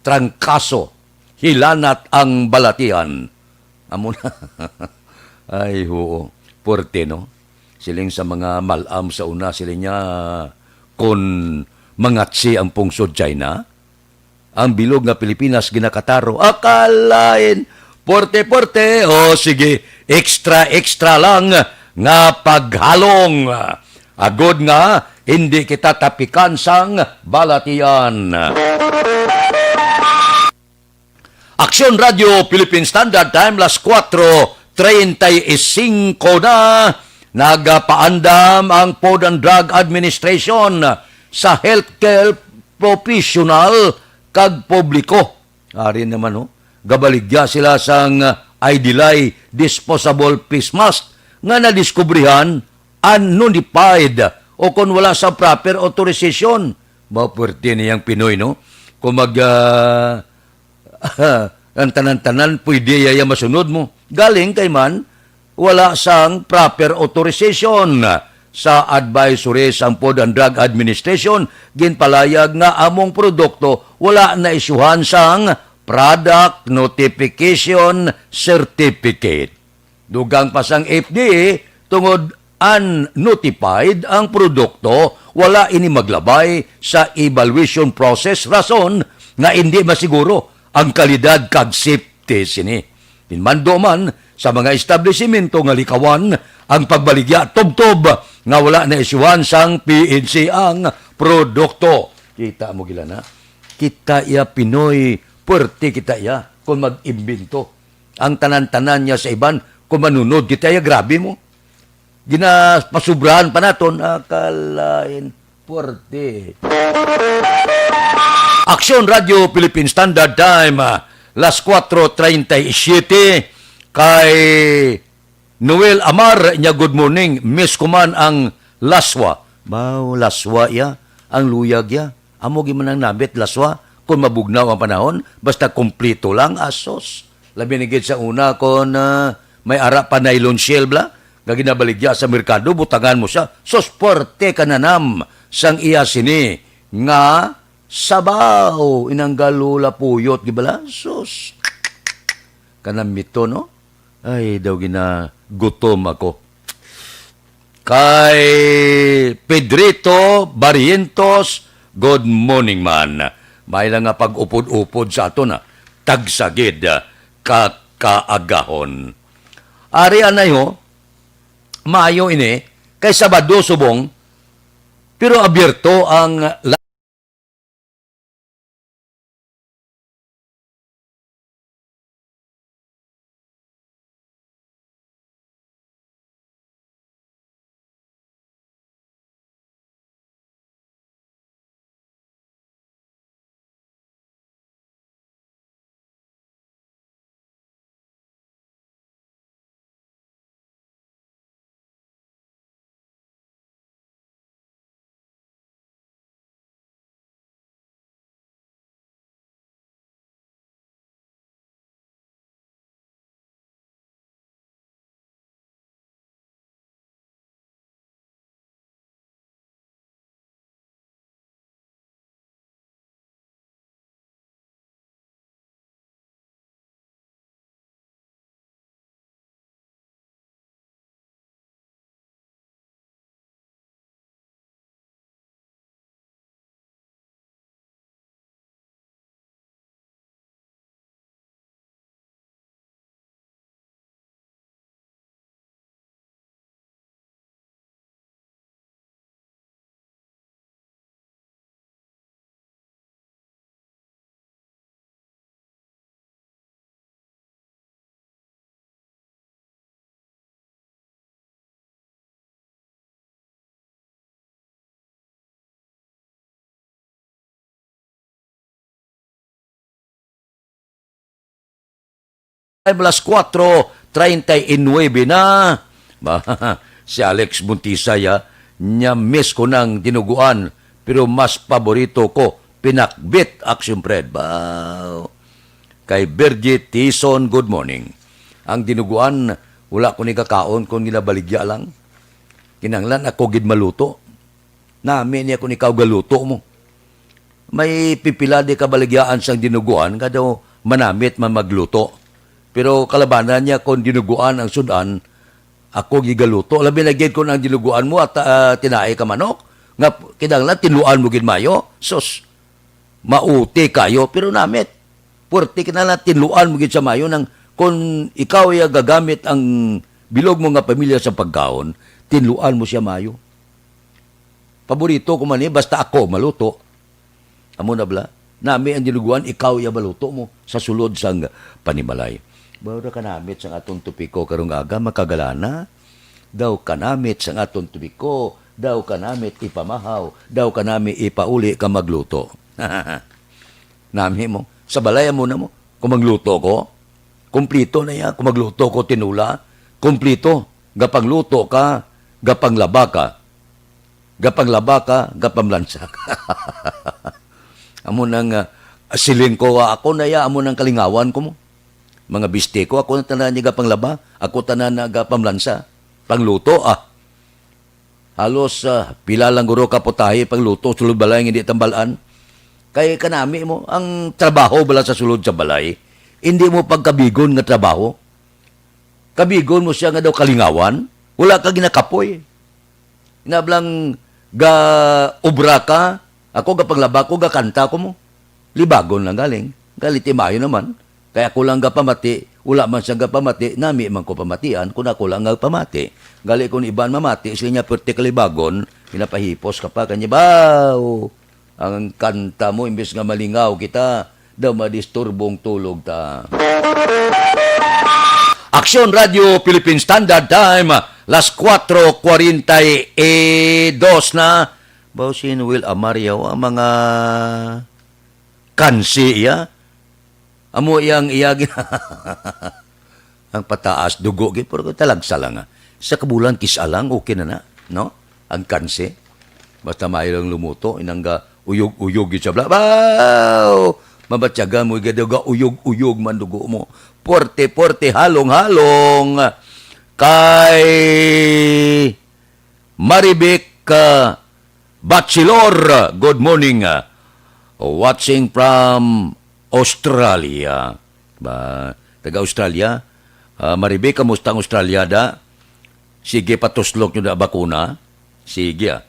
Trangkaso, hilanat ang balatian. Amo na. Ay, oo. Porte, no? Siling sa mga malam sa una, siling niya kung mangatsi ang pungsod China, ang bilog nga Pilipinas ginakataro. Akalain, porte-porte, o sige, extra lang nga paghalong. Agod nga, hindi kita tapikan sang balatian. Aksyon Radio Philippine Standard Time, las 4:35 na. Nagapaandam ang Food and Drug Administration sa healthcare professional kag publiko. Ari naman gabaligya sila sang Idilay disposable face mask nga nadiskubrihan unnotified o kung wala sa proper authorization. Mapuerte niyang Pinoy, no? Kung ang tanan-tanan pwede yaya masunod mo. Galing kay man wala sang proper authorization sa advisory sang Food and Drug Administration, ginpalayag nga among produkto wala na isyuhan sang Product Notification Certificate. Dugang pa sang FDA, tungod unnotified ang produkto, wala ini maglabay sa evaluation process, rason nga hindi masiguro ang kalidad kag safety sini. Tinmando man sa mga establishmento nga likawan ang pagbaligya tubtob nga wala na isyuhan sang PNC ang produkto. Kita mo gila na. Kita ya Pinoy, puwerte kita ya kung mag-imbento. Ang tanan-tanan niya sa iban, kung manunod kita ya, grabe mo. Ginapasubrahan pa naton, akalain, puwerte. Aksyon Radio Philippine Standard Time, las 4:37, kay Noel Amar niya good morning, miss ko man ang laswa. Bao, laswa ya, ang luyag ya. Amo giman ang nabit laswa, kung mabugnaw ang panahon, basta kumplito lang, asos. Labi nigid sa una, kung may ara pa nylon shell bla, gaginabaligya sa merkado, butangan mo siya, sosporte ka nanam, sang iya sini, nga sabaw, inanggalula puyot, gibala, sos. Kanang mito, no? Ay, daw gutom ako. Kay Pedrito Barrientos, good morning man. May lang nga pag-upod-upod sa ato na tagsagid kakaagahon. Ari anayo, maayo ini, kay Sabado subong, pero abierto ang Alas 4:39 na. Si Alex Buntisaya, niya miss ko ng dinuguan, pero mas paborito ko, pinakbit, Action Fred. Wow. Kay Birgit Tison, good morning. Ang dinuguan, wala ko ni kakaon kung ginabaligya lang. Kinanglan ako gid maluto. Nami niya kung ikaw galuto mo. May pipila di kabaligyaan sang dinuguan, kada manamit man magluto. Pero kalabanan niya kung dinuguan ang sudan, ako gigaluto. Labi na gid ko ang dinuguan mo at tinae ka manok. Nga kinanglan tinuan mo gid mayo. Sus, mauti kayo pero namit. Puerti kinanglan tinuan mo gid sa mayo nang kung ikaw ay gagamit ang bilog mo nga pamilya sa pagkaon, tinuan mo siya mayo. Paborito ko man basta ako maluto. Amo na bala? Nami ang dinuguan, ikaw ay maluto mo sa sulod sang panimalay. Bawda ka namit sa atong tupiko karong aga, makagalana. Daw ka namit sa atong tupiko, daw ka namit ipamahaw, daw ka namit ipauli ka magluto. Nami mo, sa balay mo na mo, kung magluto ko, kumplito na yan, kung magluto ko tinula, kumplito, gapangluto ka, gapanglaba ka, gapamlansa ka. Amo nang siling ko, ako na ya, amo nang kalingawan ko mo. Mga biste ko, ako na tanan niya panglaba, ako tanan na pamlansa, pangluto Halos pila lang guro kaputahe pangluto, sulod balay hindi tambalan. Kaya kanami mo, ang trabaho bala sa sulod sa balay, hindi mo pagkabigon nga trabaho. Kabigon mo siya nga daw kalingawan, wala ka ginakapoy. Inablang ga obra ka, ako ga panglaba ko, ga kanta ko mo. Libagon lang galing, galitimayo naman. Kaya ako lang pamati, wala man siyang pamati, nami man ko pamatian, kung ako lang pamati. Gali kung iban mamati, siya niya pertikalibagon, pinapahipos ka pa, kanya baw. Ang kanta mo, imbes nga malingaw kita, daw madisturbong tulog ta. Aksyon Radio Philippine Standard Time, las 4:42 na. Bausin Will Amariaw, ang mga kansi iya. Amo iyang iyagin. Ang pataas, dugo, pero talagsa lang. Sa kabulan, kisalang, okay na no? Ang kanse. Basta mailang lumuto, inangga uyog-uyog siya. Wow! Mabatyaga mo, gadaga uyog-uyog man dugo mo. Porte-porte, halong-halong. Kay Maribek Bachelor, good morning. Watching from Australia. Taga-Australia. Maribek, kamusta ang Australia da? Sige, patuslok nyo na bakuna. Sige.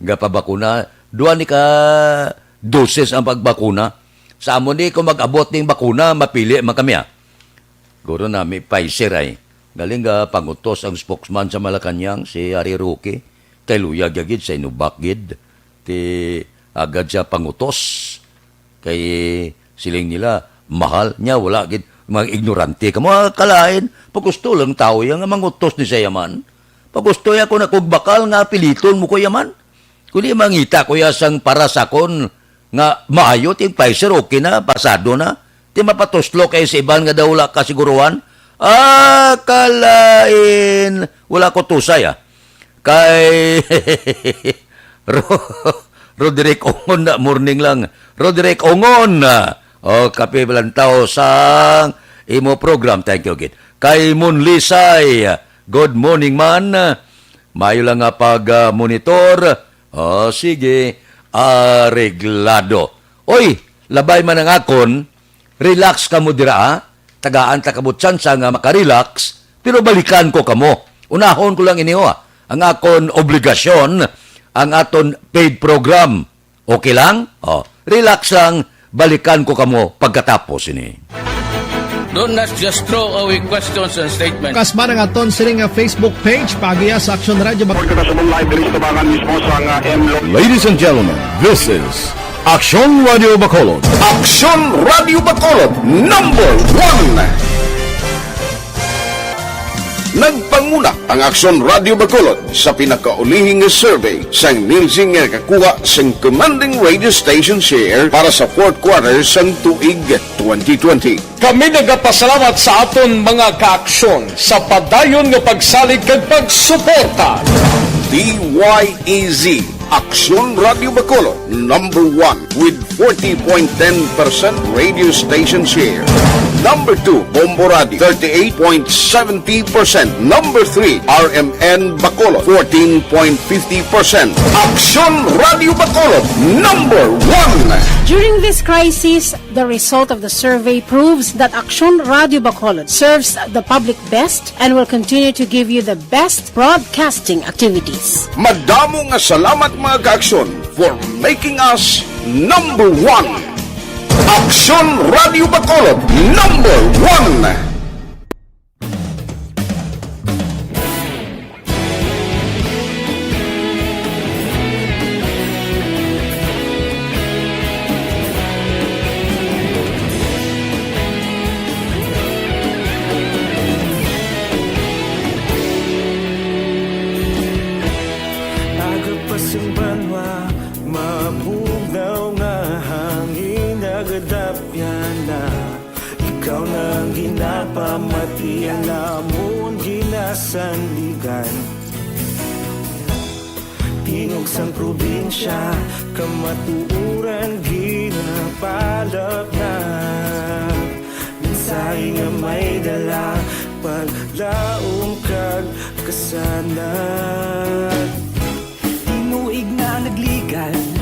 Nga pa bakuna. Dua ni ka doses ang pagbakuna. Sa amo ni kung mag-abot ng bakuna, mapili man kami. Guro na, may Pfizer ay. Galing nga pangutos ang spokesman sa Malacanang, si Ari Roque. Kay Luya Gagid, sa Inubakgid. Ti agad siya pangutos. Kay siling nila, mahal niya, wala gid mga ignorante ka. Mga kalain, pagusto lang tao yan, nga mangutos ni sa yaman. Pagusto ya ko na kugbakal nga piliton mo ko yaman. Kuli mangita ko ya sang para sakon nga maayo, ting Pfizer, okay na, pasado na. Ti mapatuslo kay sa iban nga daw wala kasiguruhan. Kalain, wala ko tusay Kay Roderick Ongon na, morning lang. Roderick Ongon na. Kape Balantaw sang imo program. Thank you, Kid. Kay Munlisay, good morning man. Mayo lang nga pag-monitor. Sige, areglado. Oy, labay man ang akon, relax ka mo dira, tagaan ta kabutsan sa nga makarelax, pero balikan ko kamo. Unahon ko lang iniho, ang akon obligasyon, ang aton paid program. Okay lang? Relax lang, balikan ko kamo pagkatapos ini. Do not just throw away questions and statements. Kasman ang aton sining nga Facebook page, pagiya sa Aksyon Radio. Ladies and gentlemen, this is Aksyon Radio Bacolod. Aksyon Radio Bacolod, #1. Nagpangu Panguna ang Aksyon Radio Bacolod sa pinakaulihing survey sang Nilsing nga kakuha sang commanding radio station share para sa fourth quarter sang tuig 2020. Kami nagapasalamat sa aton mga kaaksyon sa padayon nga pagsalig kag pagsuporta. DYEZ Aksyon Radio Bacolod, number 1 with 40.10% radio station share. Number 2, Bombo Radio, 38.70%. Number 3, RMN Bacolod, 14.50%. Aksyon Radio Bacolod, number 1. During this crisis, the result of the survey proves that Aksyon Radio Bacolod serves the public best and will continue to give you the best broadcasting activities. Madamo nga salamat mga kaaksyon for making us number 1. Aksyon Radio Bacolod, number 1. Pamatian namon ginasandigan Tingog sang probinsya kamatuuran ginapalap na Mensahe nga may dala paglaong kag kasanat Tinuig na nagligan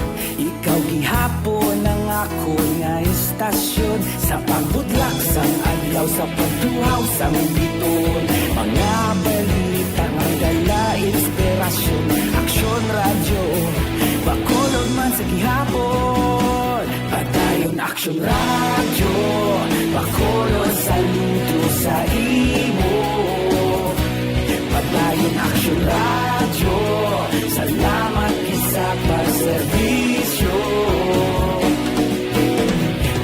ikaw gihapon ang ako nga istasyon Sa pagbudlak sang adlaw sa pagduhaw sang biton Mga balita nga dala inspirasyon Aksyon radyo Bacolod man sa gihapon Padayon Aksyon radyo Bacolod saludo sa imo Padayon Aksyon radyo Salamat isa pagserbisyo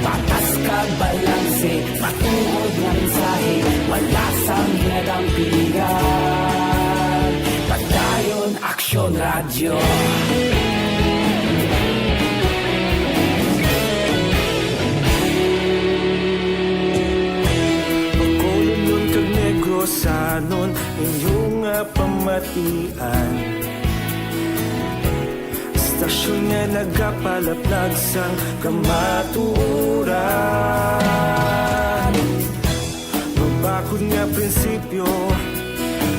Patas kag balanse Matuod nga mensahe Wala sang ginadampingan Padayon Aksyon Radio Bacolod nun kag Negrosanon Inyong pamatian Stasyon nga nagapalaplag sang kamaturan Mabakod nga prinsipyo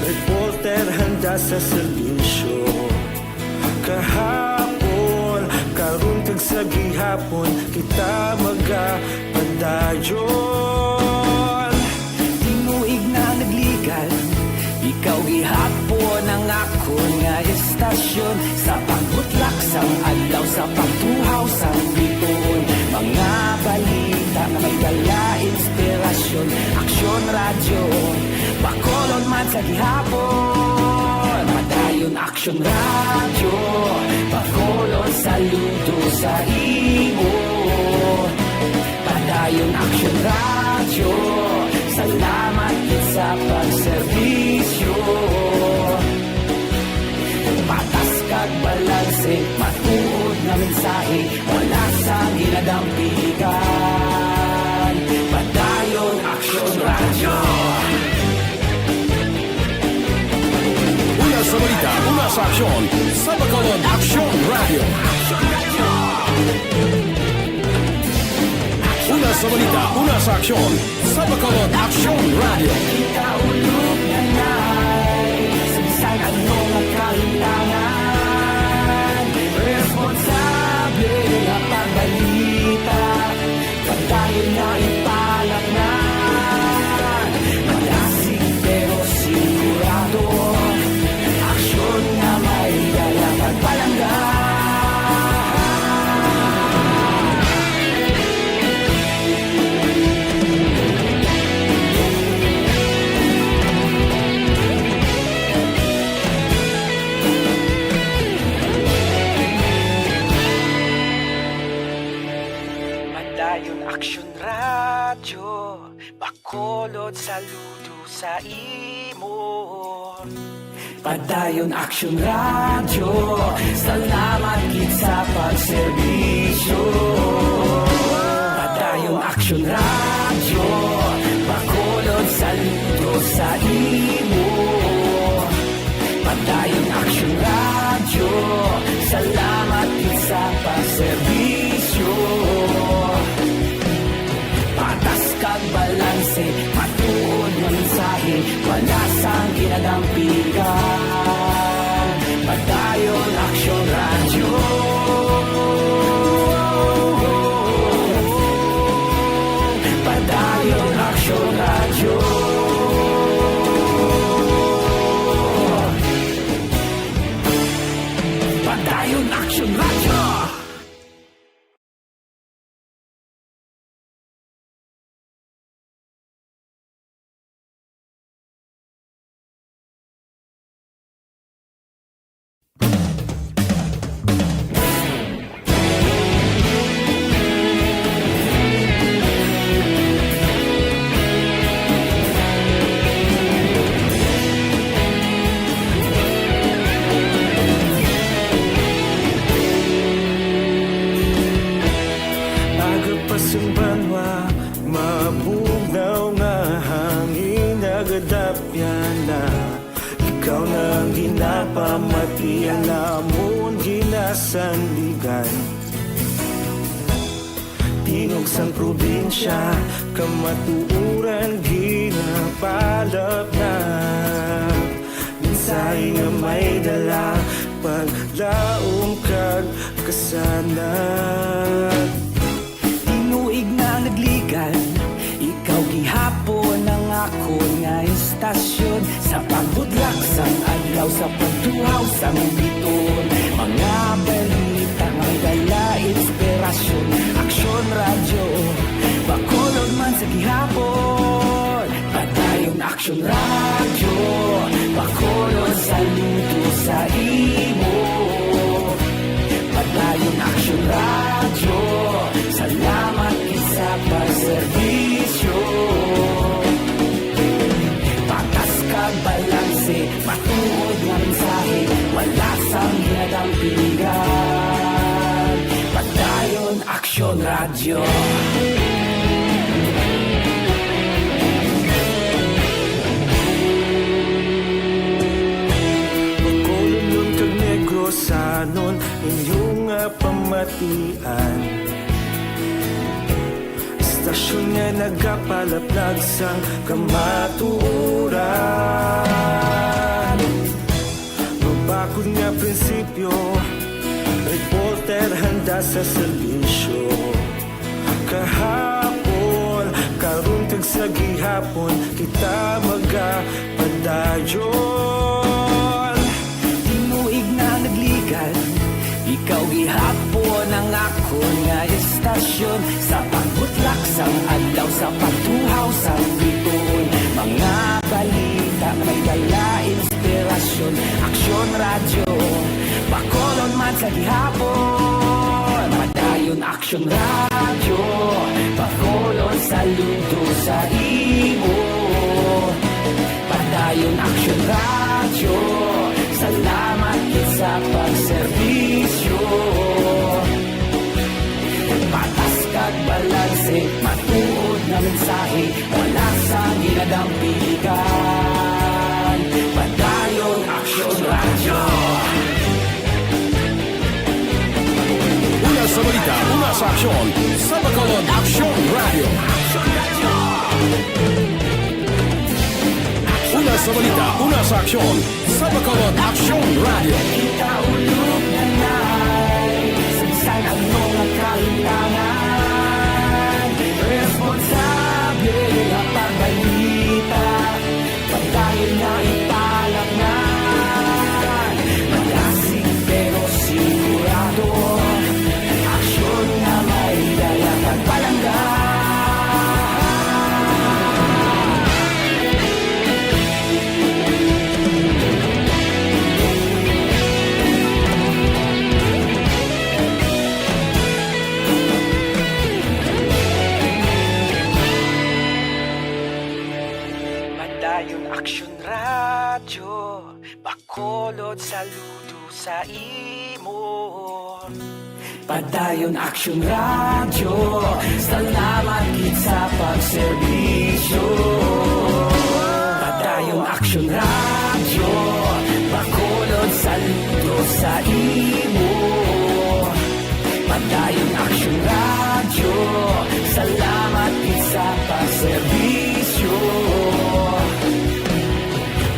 Reporter handa sa serbisyo Kahapon, karun kag sa gihapon Kita magapadayon Tinuig na nagligan Ikaw gihapon ang ako nga istasyon Sa pagbutlak sang adlaw Sa pagtuhaw sang biton Mga balita na may dala inspirasyon Aksyon radyo Bacolod man sa gihapon Padayon Aksyon radyo Bacolod saludo sa imo Padayon Aksyon radyo Salamat sa pagserbisyo Patas kag balanse Matuod na mensahe Wala sang ginadampigan Padayon Aksyon Radio Una sa balita, una sa aksyon Sa Bacolod Aksyon Radio Una sa balita, una sa aksyon Sa Bacolod Aksyon Radio Ikaulog na na'y Sabisan ano nga kailangan Responsable na pagbalita Pagdayon na ipalak na Malasig pero sigurado Aksyon na may dalang pagpalanggan Aksyon Radio Bacolod saludo sa imo Padayon Action Radio, salamat gid sa pagserbisyo. Padayon Action Radio, Bacolod saludo sa imo. Padayon Action Radio, salamat gid sa pagserbisyo. Patas kag balanse, matuod nga mensahe, wala sang ginadampigan. Padayon Action Radio. Padayon Action Radio. Padayon Action Radio. Ikaw nang ginapamatian namon ginasandigan. Tingog sang probinsya, kamatuuran ginapalap na. Minsay nga may dala, paglaom kag kasanat. Tinuig na nagligan, ikaw gihapon ang ako nga istasyon. Sa pagbudlak sang adlaw, sa pagtuhaw sang biton, mga balita may dala inspirasyon. Action Radio, Bacolod man sa gihapon. Padayon Action Radio, Bacolod saludo sa imo. Padayon Action Radio, salamat sa pagserbisyo. Patas kag balanse, matuod nga mensahe, wala sang ginadampigan. Padayon Action Radio. Bacolod nun kag Negros sanon inyong pamatian. Istasyon nga nagapalaplag sang kamatuuran. Mabakod nga prinsipyo, reporter handa sa serbisyo. Kahapon, karon kag sa gihapon, kita magapadayon. Tinuig na nagligan, ikaw gihapon ang ako nga istasyon. Sa pagbutlak sang adlaw, sa pagtuhaw sang biton, mga balita may dala inspirasyon. Action Radio, Bacolod man sa gihapon. Padayon Action Radio, Bacolod saludo sa imo. Padayon Action Radio, salamat sa pagserbisyo. Patas kag balanse, matuod na mensahe, wala sa ginadampigan. Padayon Action Radio. Una sa balita, una sa aksyon, sa Bacolod Action Radio. Una sa balita, una sa aksyon, sa Bacolod Action Radio. Kita ulog na nai, sansan ang mga kailangan. Responsable ang pagbalita, pagdayon na ipalak na. Malasig pero sigurado, aksyon na may dala pagpalangga. Padayon Aksyon Radyo, Bacolod saludo sa imo. Padayon Aksyon Radyo, salamat gid sa pagserbisyo. Padayon Aksyon Radyo, Bacolod saludo sa imo. Padayon Aksyon Radyo, salamat gid sa pagserbisyo.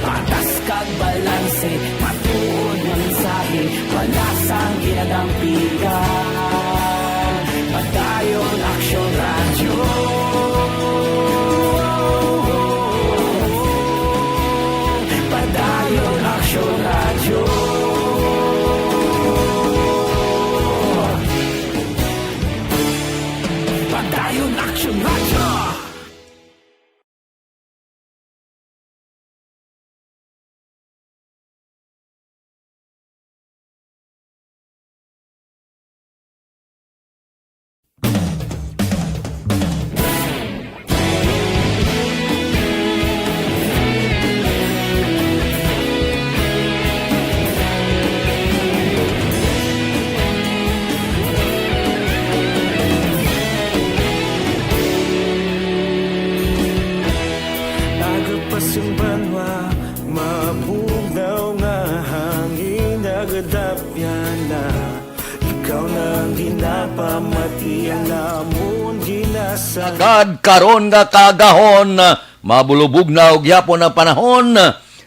Patas kag balanse, matuod nga mensahe, wala sang ginadampigan. Padayon Aksyon Radyo. Padayon Aksyon Radyo. Padayon Aksyon Radyo. Agapas yung banwa, mabugnaw nga hangin, nagadapyan na. Ikaw nang ginapamatian namon ginasa. Agad karon nga kagahon, mabulubog na og yapon ang panahon.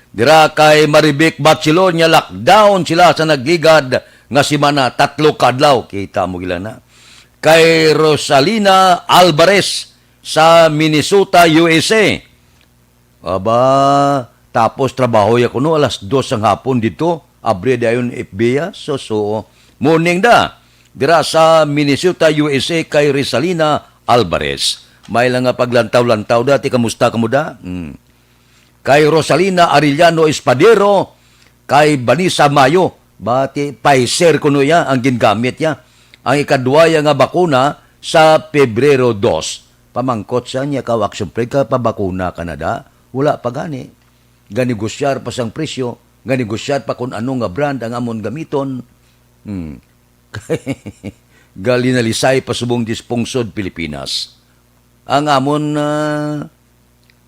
Dira kay Maribec Bachelor nya lockdown sila sa nagligad nga semana 3 kadlaw. Kita mo gila na. Kay Rosalina Alvarez sa Minnesota, USA. Aba, tapos trabaho ya kuno alas 2 ang hapon dito. Abre dayon FBA. So, morning da. Dira sa Minnesota, USA kay Rosalina Alvarez. May lang nga paglantaw-lantaw dati. Kamusta ka mo da? Kay Rosalina Arellano Espadero. Kay Vanessa Mayo. Bati, Pfizer kuno ya ang gingamit ya. Ang ikadwaya nga bakuna sa Pebrero 2. Pamangkot sa niya ka, siyempre ka pabakuna ka na da. Wala pa gani. Ganigosyar pa sang presyo. Ganigosyar pa kung anong nga brand ang amon gamiton. Galinalisay pa subong dispungsod Pilipinas. Ang amon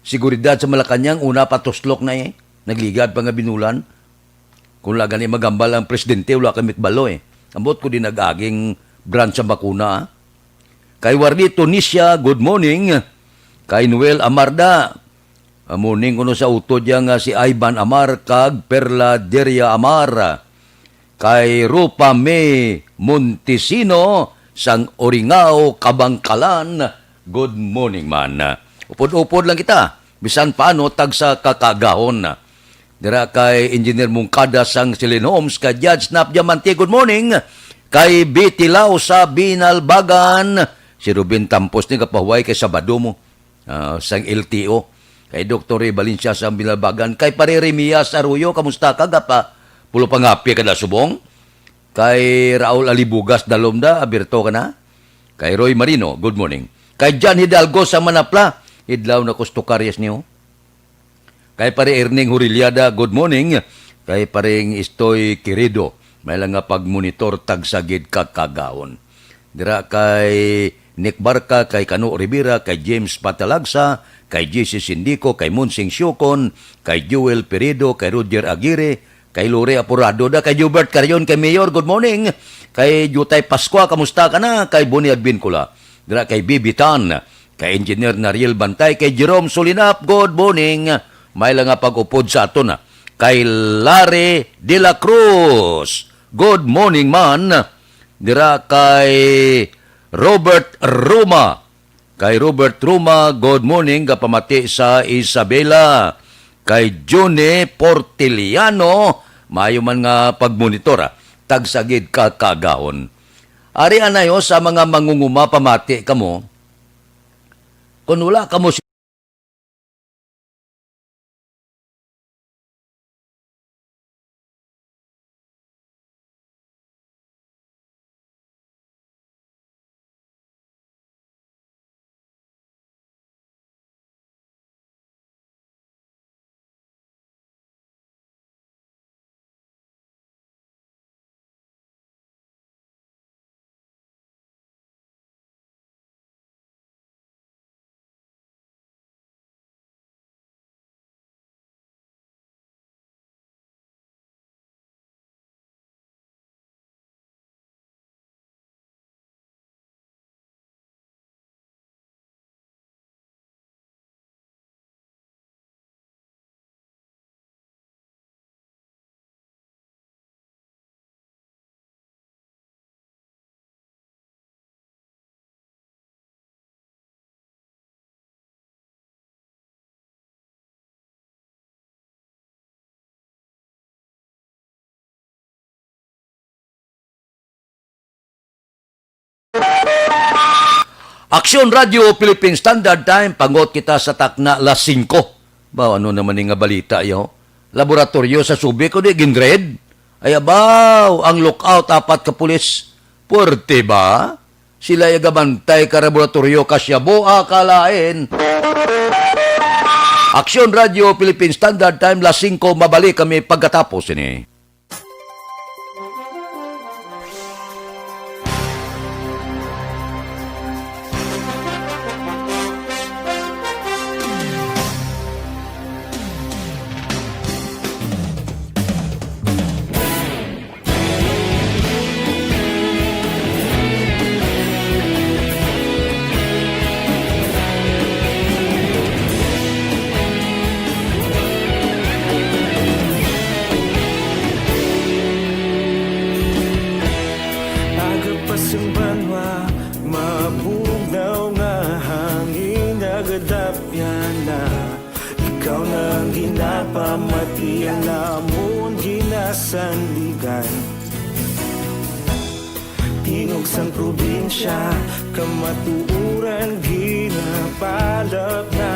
seguridad sa Malacanang, una patuslok na Nagligad pa nga binulan. Kung laga ni magambal ang presidente, wala kamit balo Ambot ko din nag-aging brand sa bakuna. Kay Warli Tunisia, good morning. Kay Noel Amarda, morning kuno sa utod nga si Ivan Amar kag Perla Deria Amar. Kay Rupa May Montesino sang Oringao, Kabangkalan, good morning man. Upod-upod lang kita, bisan paano tag sa kakagahon. Dira kay Engineer Mungkada sang Silin Homes, kay Judge Snap Diamante, good morning. Kay Bitilaw sa Binalbagan, si Ruben Tampos ni kapahuay kay Sabado mo, sang LTO. Kay Dr. Ray Valencia sa Binalbagan. Kay Pare Remias Arroyo, kamusta ka? Pulo pangapi ka na subong. Kay Raul Alibugas Dalomda, abirto ka na. Kay Roy Marino, good morning. Kay John Hidalgo sa Manapla, idlaw na kusto karyas niyo. Kay Pare Erning Huriliada, good morning. Kay Pareng Istoy Querido, may lang nga pagmonitor tagsagid kakagawon. Dira kay Nick Barca, kay Kano Rivera, kay James Patalagsa, kay JC Sindico, kay Munsing Syukon, kay Joel Peredo, kay Roger Aguirre, kay Lore Apurado da, kay Hubert Carion, kay Mayor, good morning. Kay Jutay Pascua, kamusta ka na? Kay Bonnie Advincula. Dira kay Bibi Tan, kay Engineer Nariel Bantay, kay Jerome Solinap, good morning. May lang nga pag-upod sa ato na. Kay Larry De La Cruz, good morning man. Dira kay Robert Ruma. Kay Robert Ruma, good morning. Kapamati sa Isabela. Kay June Portiliano, mayo man nga pagmonitora. Tagsagid ka kagahon. Ari anayo sa mga mangunguma pamati kamo. Kung wala kamo Aksyon Radio Philippine Standard Time, pangot kita sa takna las 5. Ba, ano naman nga balita yo? Laboratorio sa Subic o di ginred? Ay abaw, ang lookout apat ka pulis. Puerte ba? Sila yagabantay ka laboratorio kasyaboa kalain. Aksyon Radio Philippine Standard Time, las 5, mabalik kami pagkatapos ini. Agapasang banwa, mabugnaw nga hangin agadapyan na. Ikaw nang ginapamatian namon ginasandigan. Tingog sang probinsya, kamatuuran ginapalap na.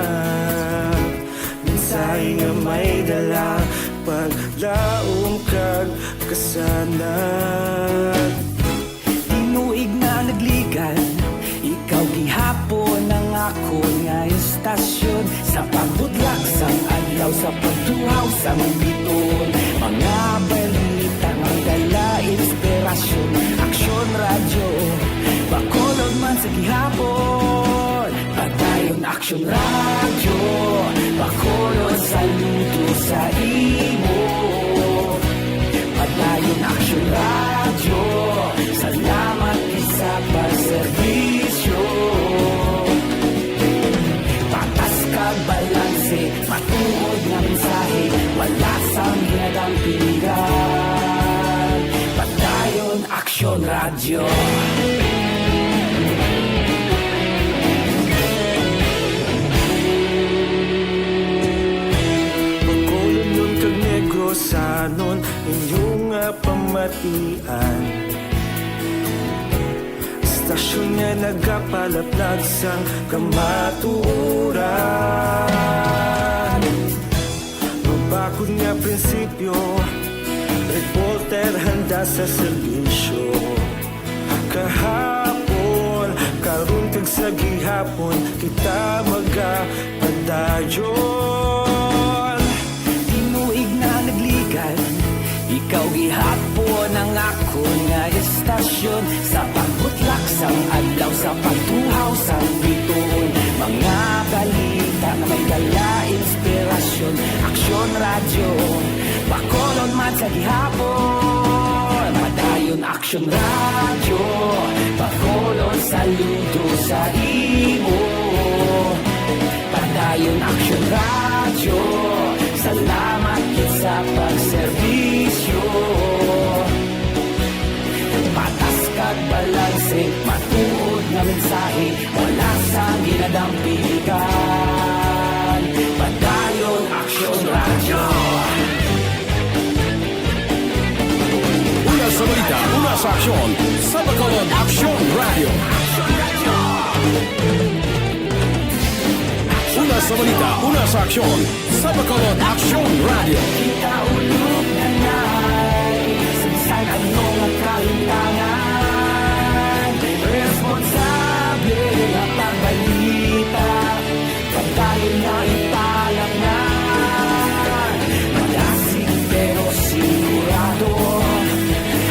Minsay nga may dala, paglaom kag kasanat. Tinuig na nagligan, ikaw gihapon ang ako nga istasyon. Sa pagbudlak sang adlaw, sa pagtuhaw sang biton. Mga balita nga dala inspirasyon. Aksyon radyo, bakolod man sa gihapon. Padayon aksyon radyo, bakolod sa luto sa imo. Padayon aksyon radyo, salamat isa pa serbisyo. Patas kag balanse, matuod nga mensahe, wala sang ginadampingan. Padayon aksyon radyo. Pagkulong nun kag negrosanon, inyong pamatian. Stasyon nga nagapalaplag sang kamatuuran. Mabakod nga prinsipyo, reporter handa sa serbisyo. Kahapon, karon kag sa gihapon, kita magapadayon. Tinuig na nagligan, ikaw gihapon ang ako nga istasyon. Sa pagbutlak sang adlaw, sa pagtuhaw sang biton. Mga balita na may dala inspirasyon. Aksyon radyo, bakolon man sa gihapon. Padayon aksyon radyo, bakolon saludo sa imo. Padayon aksyon radyo, salamat sa pagserbisyo. Patas kag balanse, matuod nga mensahe, wala sa ginadampigan. Padayon aksyon radyo. Una sa balita, una sa aksyon, sa Bacolod Aksyon Radio. Una sa balita, una sa aksyon, sa Bacolod Aksyon Radio. Kita ulog na na'y sansay anong ang kalintangan. Responsable ang pagbalita, pagkain na ipalang na. Malasig pero sigurado,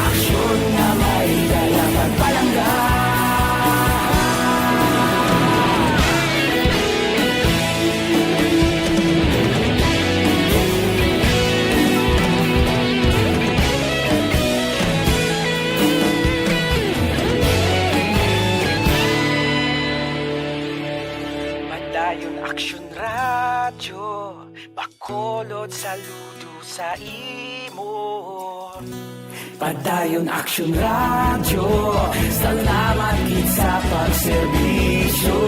aksyon na may dala pagpalanggan. Padayon aksyon radyo, bakolod saludo sa imo. Padayon aksyon radyo, salamat gid sa pagserbisyo.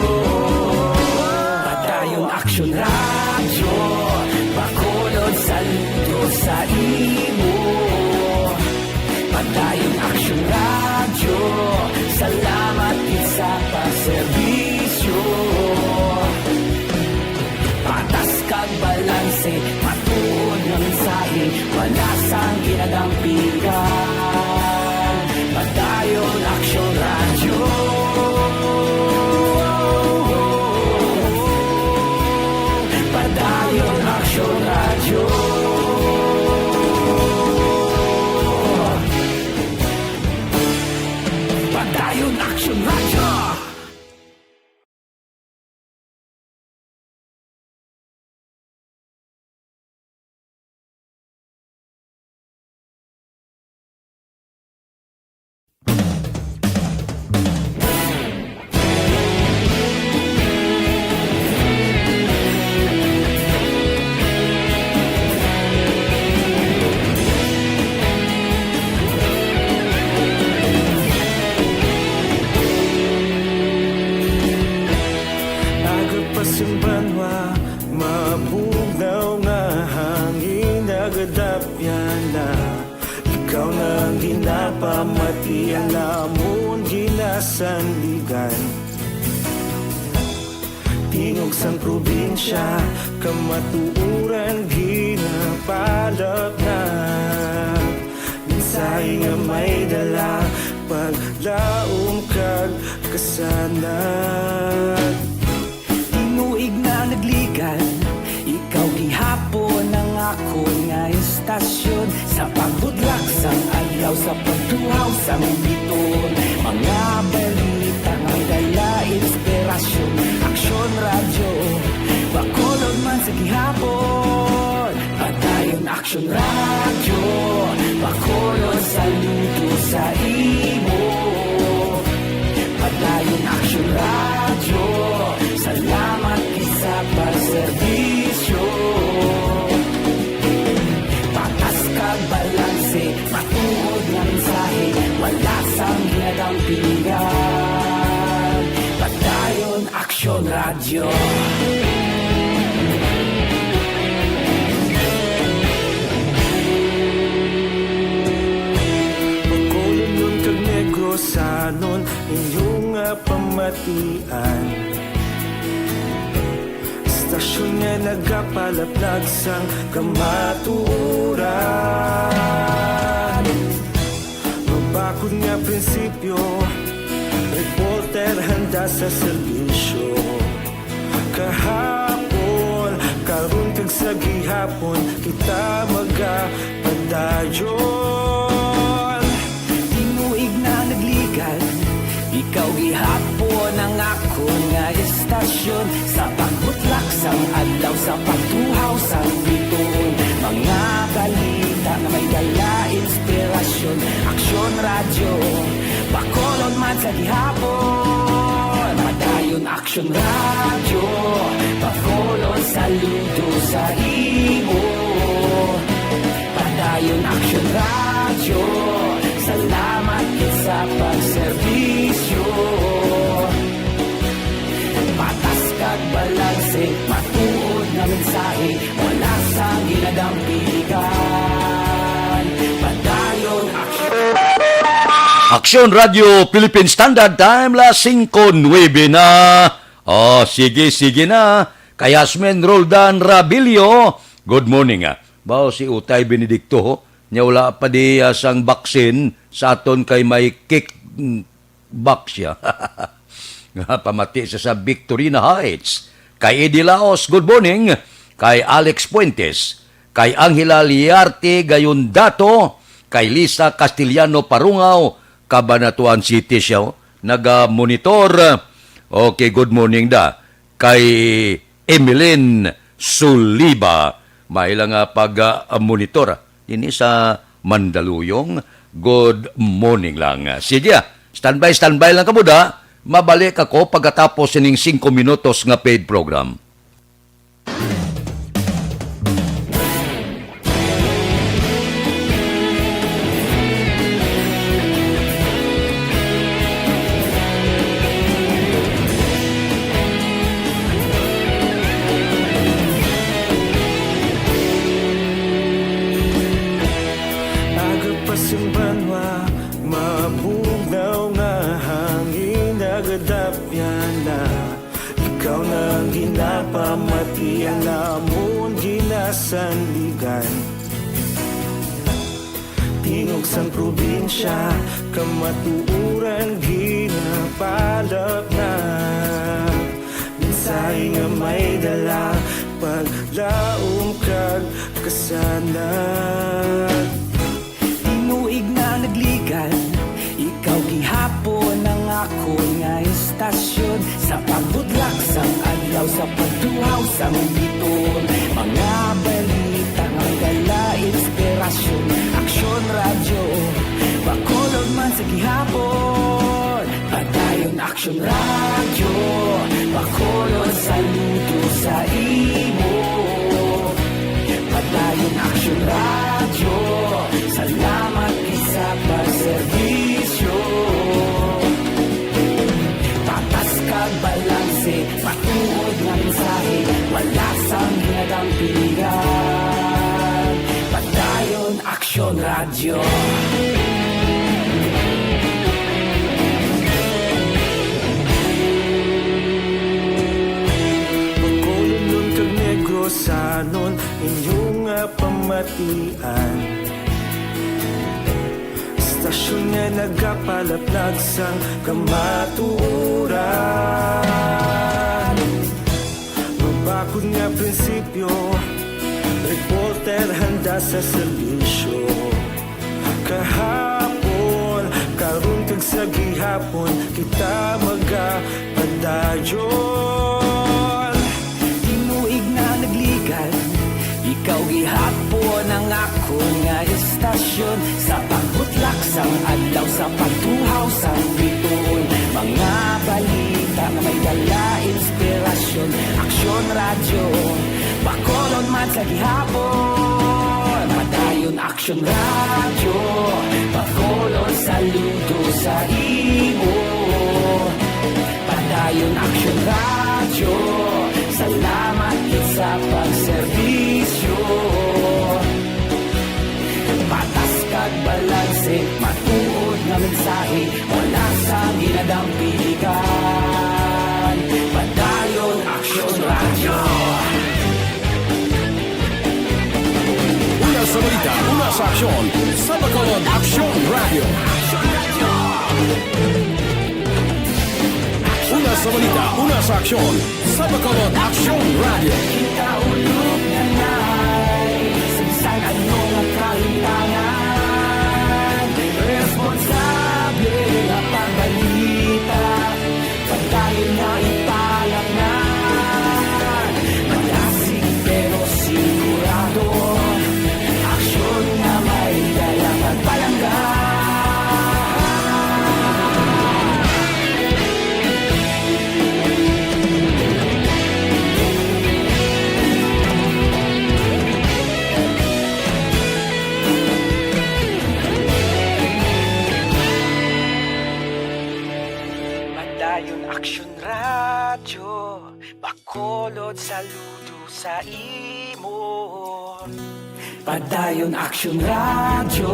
Padayon aksyon radyo, bakolod saludo sa imo. Padayon aksyon radyo, salamat gid sa pagserbisyo. wala sang ginadampigan. Padayon Aksyon Radio. Padayon Aksyon Radio. Padayon Aksyon Radio. Agapasumbanwa, mabugnaw nga hangin nagadapyan na. Ikaw na ang ginapamatian namon ginasandigan. Tingog sang probinsya, kamatuuran ginapalap na. Minsay nga may dala, paglaom kag kasanag. Tinuig na nagligan, ikaw gihapon ang ako nga istasyon. Sa pagbudlak sang adlaw, sa pagtuhaw sang biton. Mga balita nga dala inspirasyon. Aksyon Radio, Bacolod man sa gihapon. Padayon Aksyon Radio, Bacolod saludo sa imo. Padayon Aksyon Radio, salamat sa pagserbisyo. Patas kag balanse, matuod nga mensahe, wala sang ginadampingan. Padayon Aksyon Radio. Bacolod nun kag Negros sanon inyong pamatian. Stasyon nga nagapalaplag sang kamaturan. Mabakod nga prinsipyo, reporter handa sa serbisyo. Kahapon, karon kag sa gihapon, kita magapadayon. Tinuig na nagligan, ikaw gihapon ang ako nga istasyon. Sa pagbutlak sang adlaw, sa pagtuhaw sang biton. Mga balita na may dala inspirasyon. Aksyon Radio, Bacolod man sa gihapon. Padayon Aksyon Radio, Bacolod saludo sa imo. Padayon Aksyon Radio, salamat sa pagserbisyo. Patas kag balanse, matuod na mensahe, wala sang ginadampigan. Padayon Aksyon. Aksyon Radio Philippine Standard Time, la 5:09 na. Oh, sige na. Kay Yasmin Roldan Rabilio, good morning. Bao si Utay Benedicto, nya wala pa di sang baksin sa aton kay may kickback siya. Nga pamati sa Victorina Heights. Kay Eddie Laos, good morning. Kay Alex Puentes, kay Angela Liarte Gayondato, kay Lisa Castellano Parungaw, Cabanatuan City siya, naga-monitor. Okay, good morning da. Kay Emeline Suliba, may lang pag-monitor. Ini sa Mandaluyong, good morning lang. Sige, standby lang ka muda. Mabalik ako pagkatapos ng 5 minutos nga paid program. Agapasumbanwa, mabugnaw nga hangin nagadapyan na. Ikaw na ang ginapamatian namon ginasandigan. tingog sang probinsya, kamatuuran ginapalap na. Minsay nga may dala, paglaom kag kasanag. Tinuig na nagligan, ikaw gihapon ang ako nga istasyon. Sa pagbudlak sang adlaw, sa pagduhaw sang biton, mga balita nga gala inspirasyon. Aksyon radyo, Bacolod man sa gihapon. Padayon Aksyon radyo, Bacolod saludo sa imo. Padayon Aksyon radyo, salamat isa pagserbisyo. Patas kag balanse, matuod nga mensahe, wala sang ginadampigan. Padayon Aksyon radyo. Bacolod nun kag Negrosanon, inyong pamatian. Stasyon nga nagapalaplag sang kamatuuran. Mabakod nga prinsipyo, reporter handa sa serbisyo. Kahapon, karon kag sa gihapon, kita magapadayon. Tinuig na nagligan, ikaw gihapon ang ako nga istasyon. Sa pagbutlak sang adlaw, sa pagtuhaw sang biton, mga balita nga may dala inspirasyon. Aksyon radyo, Bacolod man sa gihapon. Padayon Aksyon radyo, Bacolod saludo sa imo. Padayon Aksyon radyo, salamat sa pagserbisyo. Patas kag balanse, matuod nga mensahe, wala sang ginadampigan. Padayon Aksyon radyo. Una sa balita, una sa aksyon, sa Bacolod Aksyon Radio. Una sa balita, una sa aksyon, sa Bacolod Aksyon Radio. Kaulog na na'y sagsang anong kahilangan. Responsable na pagbalita, pagdayon na ipalak na. Malasig pero sigurado, aksyon na may dalang pagpalanggan. Padayon Aksyon radyo, Bacolod saludo sa imo. Padayon Aksyon radyo,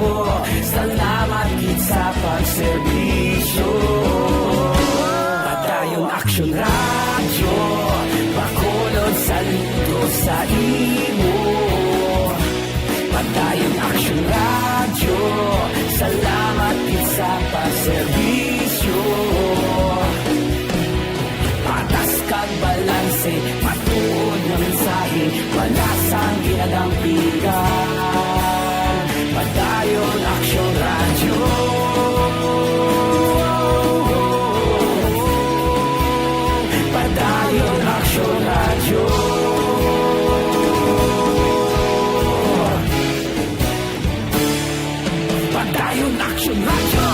salamat gid sa pagserbisyo. Padayon Aksyon radyo, Bacolod saludo sa imo. Padayon Aksyon radyo, salamat gid sa pagserbisyo. Patas kag balanse, matuod nga mensahe, wala sang ginadampigan. Padayon Aksyon radyo. Padayon Aksyon radyo. Padayon Aksyon radyo.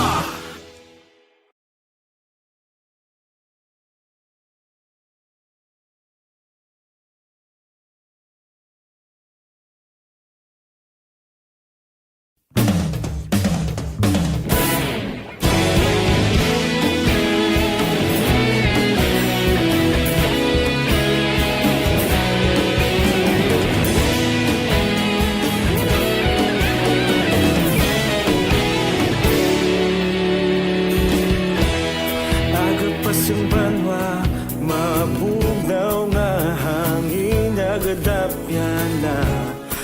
Mabugnaw nga hangin nagadapyan na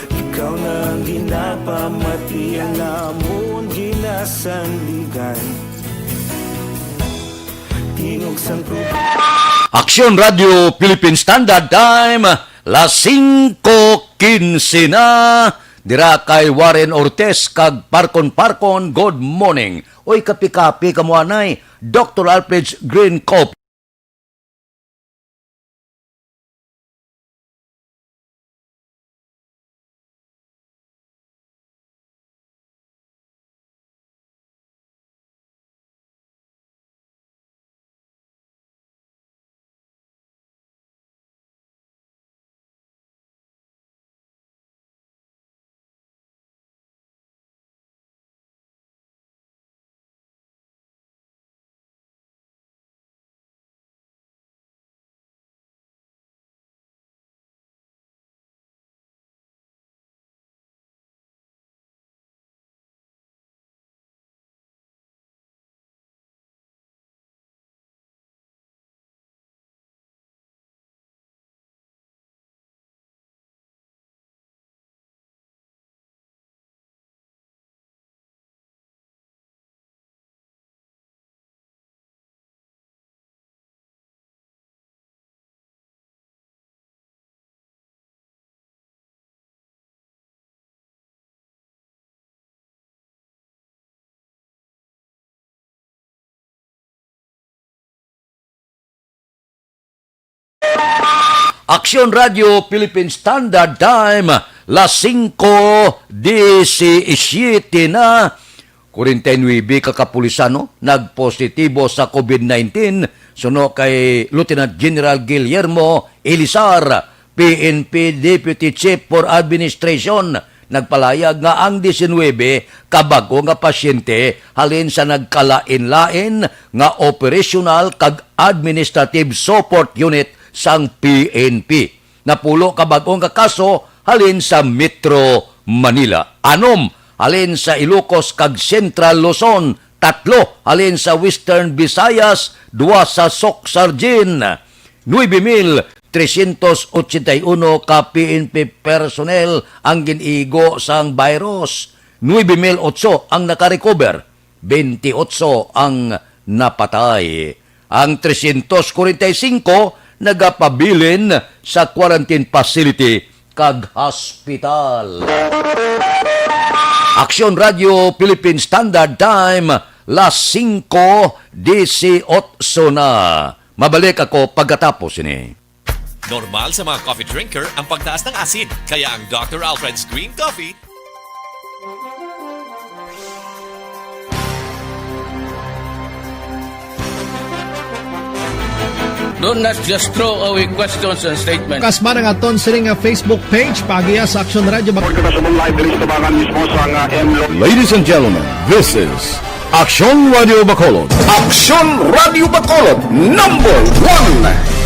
ikaw na ang ginapamati ang amon ginasandigan. Tingog sang Aksyon Radio Philippine Standard Time, las 5:15 na. Dira kay Warren Ortiz kag Parkon. Good morning. Oy, kapi-kapi kamuanay. Dr. Alfred's Green Coffee. Aksyon Radio Philippine Standard Time, las 5:17 na. 49 kakapulisano nagpositibo sa COVID-19 suno kay Lieutenant General Guillermo Elizar, PNP Deputy Chief for Administration. Nagpalayag nga ang 19 kabago nga pasyente halin sa nagkalain-lain nga operational kag administrative support unit sang PNP. Napulo kabagong kaso halin sa Metro Manila. Anom halin sa Ilocos kag Central Luzon. 3 halin sa Western Visayas. 2 sa Socsargin. 9,381 ka PNP personnel ang ginigo sang virus. 9,008 ang nakarecover. 28 ang napatay. Ang 345 nagapabilin sa quarantine facility kag hospital. Aksyon Radio Philippine Standard Time, las 5:18 na. Mabalik ako pagkatapos ini. Normal sa mga coffee drinker ang pagtaas ng asin. Kaya ang Dr. Alfred's Green Coffee do not just throw away questions and statements. Kasma ng aton sining nga Facebook page pagiya sa Aksyon Radio. Ladies and gentlemen, this is Aksyon Radio Bacolod. Aksyon Radio Bacolod, number 1.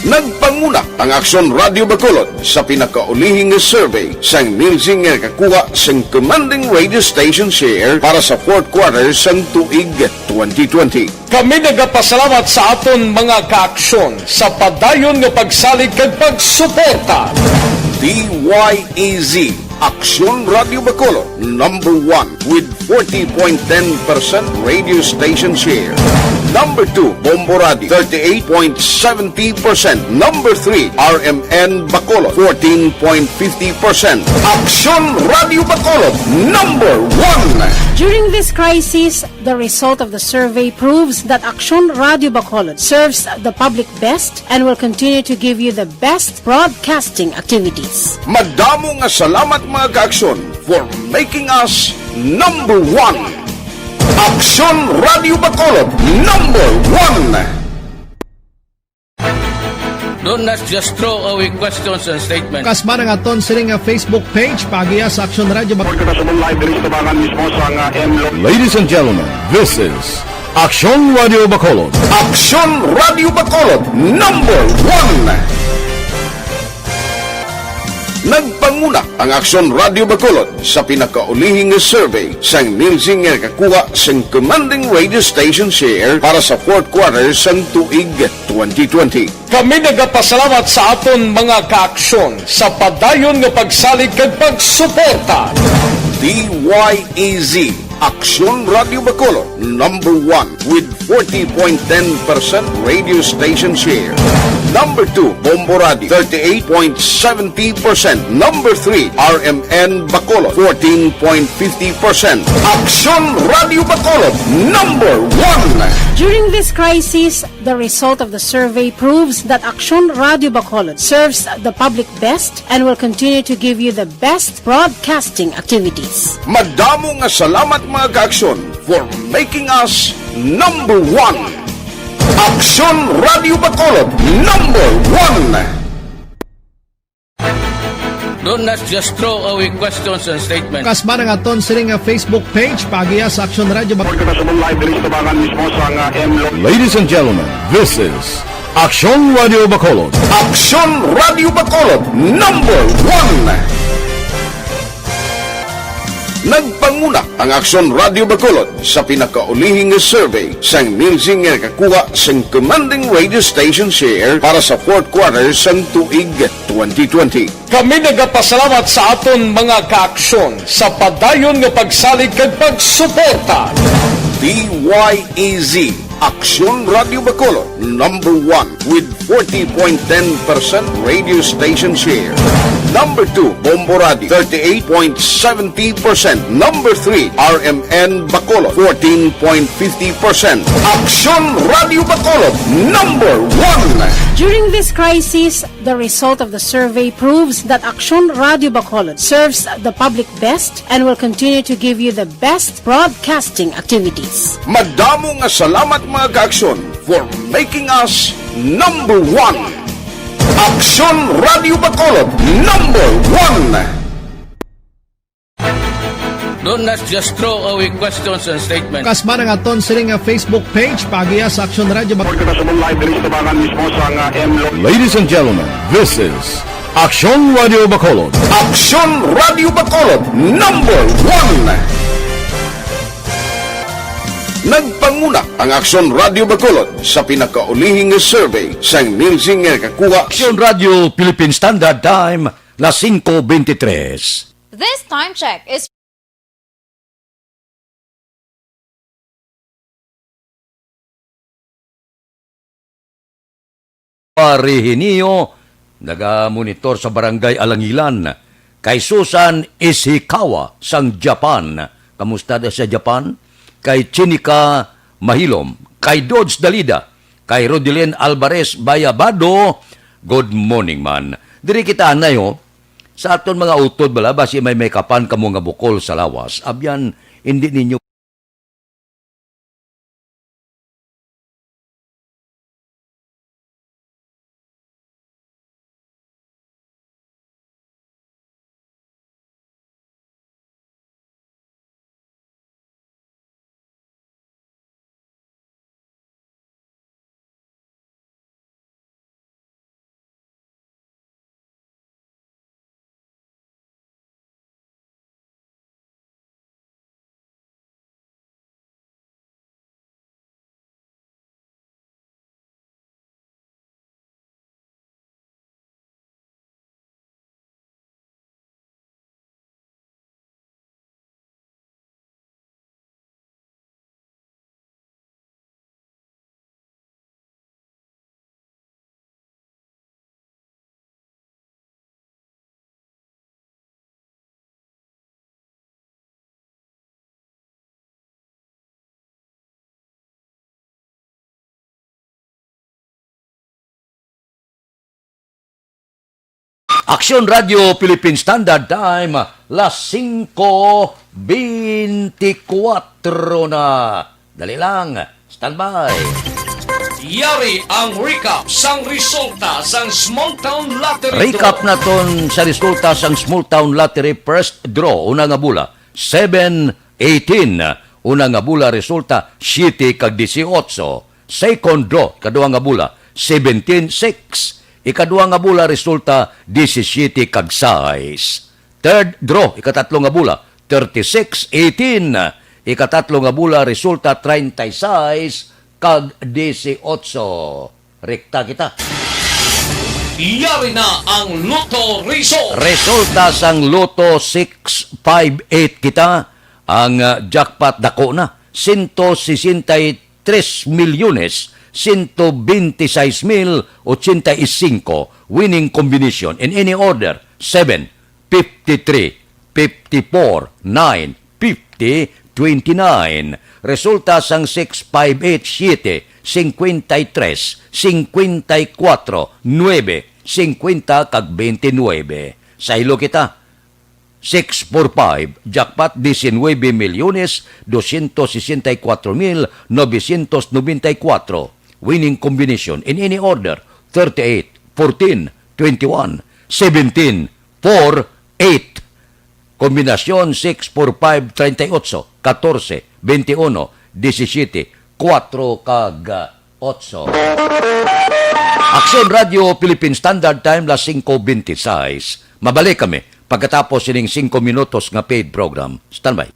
Nagpanguna ang Aksyon Radio Bacolod sa pinakaulihing survey sang Nilsing nga kakuha sang commanding radio station share para sa fourth quarter sang tuig 2020. Kami nagapasalamat sa aton mga kaaksyon sa padayon nga pagsalig kag pagsuporta. DYEZ Aksyon Radio Bacolod, number 1 with 40.10% radio station share. Number 2, Bombo Radio, 38.70%. Number 3, RMN Bacolod, 14.50%. Aksyon Radio Bacolod, number 1. During this crisis, the result of the survey proves that Aksyon Radio Bacolod serves the public best and will continue to give you the best broadcasting activities. Madamo nga salamat mga kaaksyon for making us number 1. Aksyon Radio Bacolod, number 1. Do not just throw away questions and statements. Kasma ng aton sining nga Facebook page pagiya sa Aksyon Radio. Ladies and gentlemen, this is Aksyon Radio Bacolod. Aksyon Radio Bacolod, number 1. Nagpanguna ang Aksyon Radio Bacolod sa pinakaulihing survey sang Nilsing nga kakuha sang commanding radio station share para sa fourth quarter sang tuig 2020. Kami nagapasalamat sa aton mga kaaksyon sa padayon nga pagsalig kag pagsuporta. DYEZ Aksyon Radio Bacolod, number 1 with 40.10% radio station share. Number 2, Bombo Radio, 38.70%. Number 3, RMN Bacolod, 14.50%. Aksyon Radio Bacolod, number 1. During this crisis, the result of the survey proves that Aksyon Radio Bacolod serves the public best and will continue to give you the best broadcasting activities. Madamo nga salamat mga kaaksyon for making us number 1. Aksyon Radio Bacolod, number 1. Do not just throw away questions and statements. Kasma ng aton siring nga Facebook page pagiya sa Aksyon Radio Bacolod. Ladies and gentlemen, this is Aksyon Radio Bacolod. Aksyon Radio Bacolod, number 1. Nagpanguna ang Aksyon Radio Bacolod sa pinakaulihing survey sang Nilsing nga kakuha sang commanding radio station share para sa fourth quarter sang tuig 2020. Kami nagapasalamat sa aton mga kaaksyon sa padayon nga pagsalig kag pagsuporta. DYEZ Aksyon Radio Bacolod, number 1 with 40.10% radio station share. Number 2, Bombo Radio, 38.70%. Number 3, RMN Bacolod, 14.50%. Aksyon Radio Bacolod, number 1. During this crisis, the result of the survey proves that Aksyon Radio Bacolod serves the public best and will continue to give you the best broadcasting activities. Madamo nga salamat mga kaaksyon for making us number 1. Aksyon Radio Bacolod, number 1. Do not just throw away questions and statements. Kasma ng aton siring nga Facebook page pagiya sa Aksyon Radio Bacolod. Ladies and gentlemen, this is Aksyon Radio Bacolod. Aksyon Radio Bacolod, number 1. Nagpanguna ang Aksyon Radio Bacolod sa pinakaulihing survey sang Nilsing nga kakuha. Aksyon Radio Philippine Standard Time, las 5:23. This time check is Parihinio, naga-monitor sa Barangay Alangilan, kay Susan Ishikawa sang Japan. Kamusta da sa Japan? Kay Chinika Mahilom, kay Dodge Dalida, kay Rodilyn Alvarez Bayabado. Good morning man. Diri kita anayo sa aton mga utod bala basi may kapan kamo nga bukol sa lawas. Abyan hindi ninyo Aksyon Radio Philippine Standard Time, las 5:24 na. Dali lang, standby. Yari ang recap sang resulta sang Small Town Lottery. Recap naton sa resulta sang Small Town Lottery first draw. Una nga bula, 7-18. Una nga bula resulta, 7 kag 18. Second draw, kadua nga bula, 17-6. Ikaduha nga bula, resulta 17 kag 6. Third draw, ikatatlo nga bula, 36-18. Ikatatlo nga bula, resulta 36 kag 18. Rekta kita. Iyari na ang Lotto Result. Resulta sang Lotto 658 kita. Ang jackpot dako na. 163 milyones 126,085 winning combination in any order 7, 53, 54, 9, 50, 29. Resulta sang 658 53, 54, 9, 50 kag 29. Sa ilo kita 645, jackpot 19,264,994. Winning combination in any order 38, 14, 21, 17, 4, 8. Kombinasyon 6, 4, 5, 38, 14, 21, 17, 4 kag 8. Aksyon Radio Philippine Standard Time las 5:26. Mabalik kami pagkatapos sining 5 minutos nga paid program. Standby.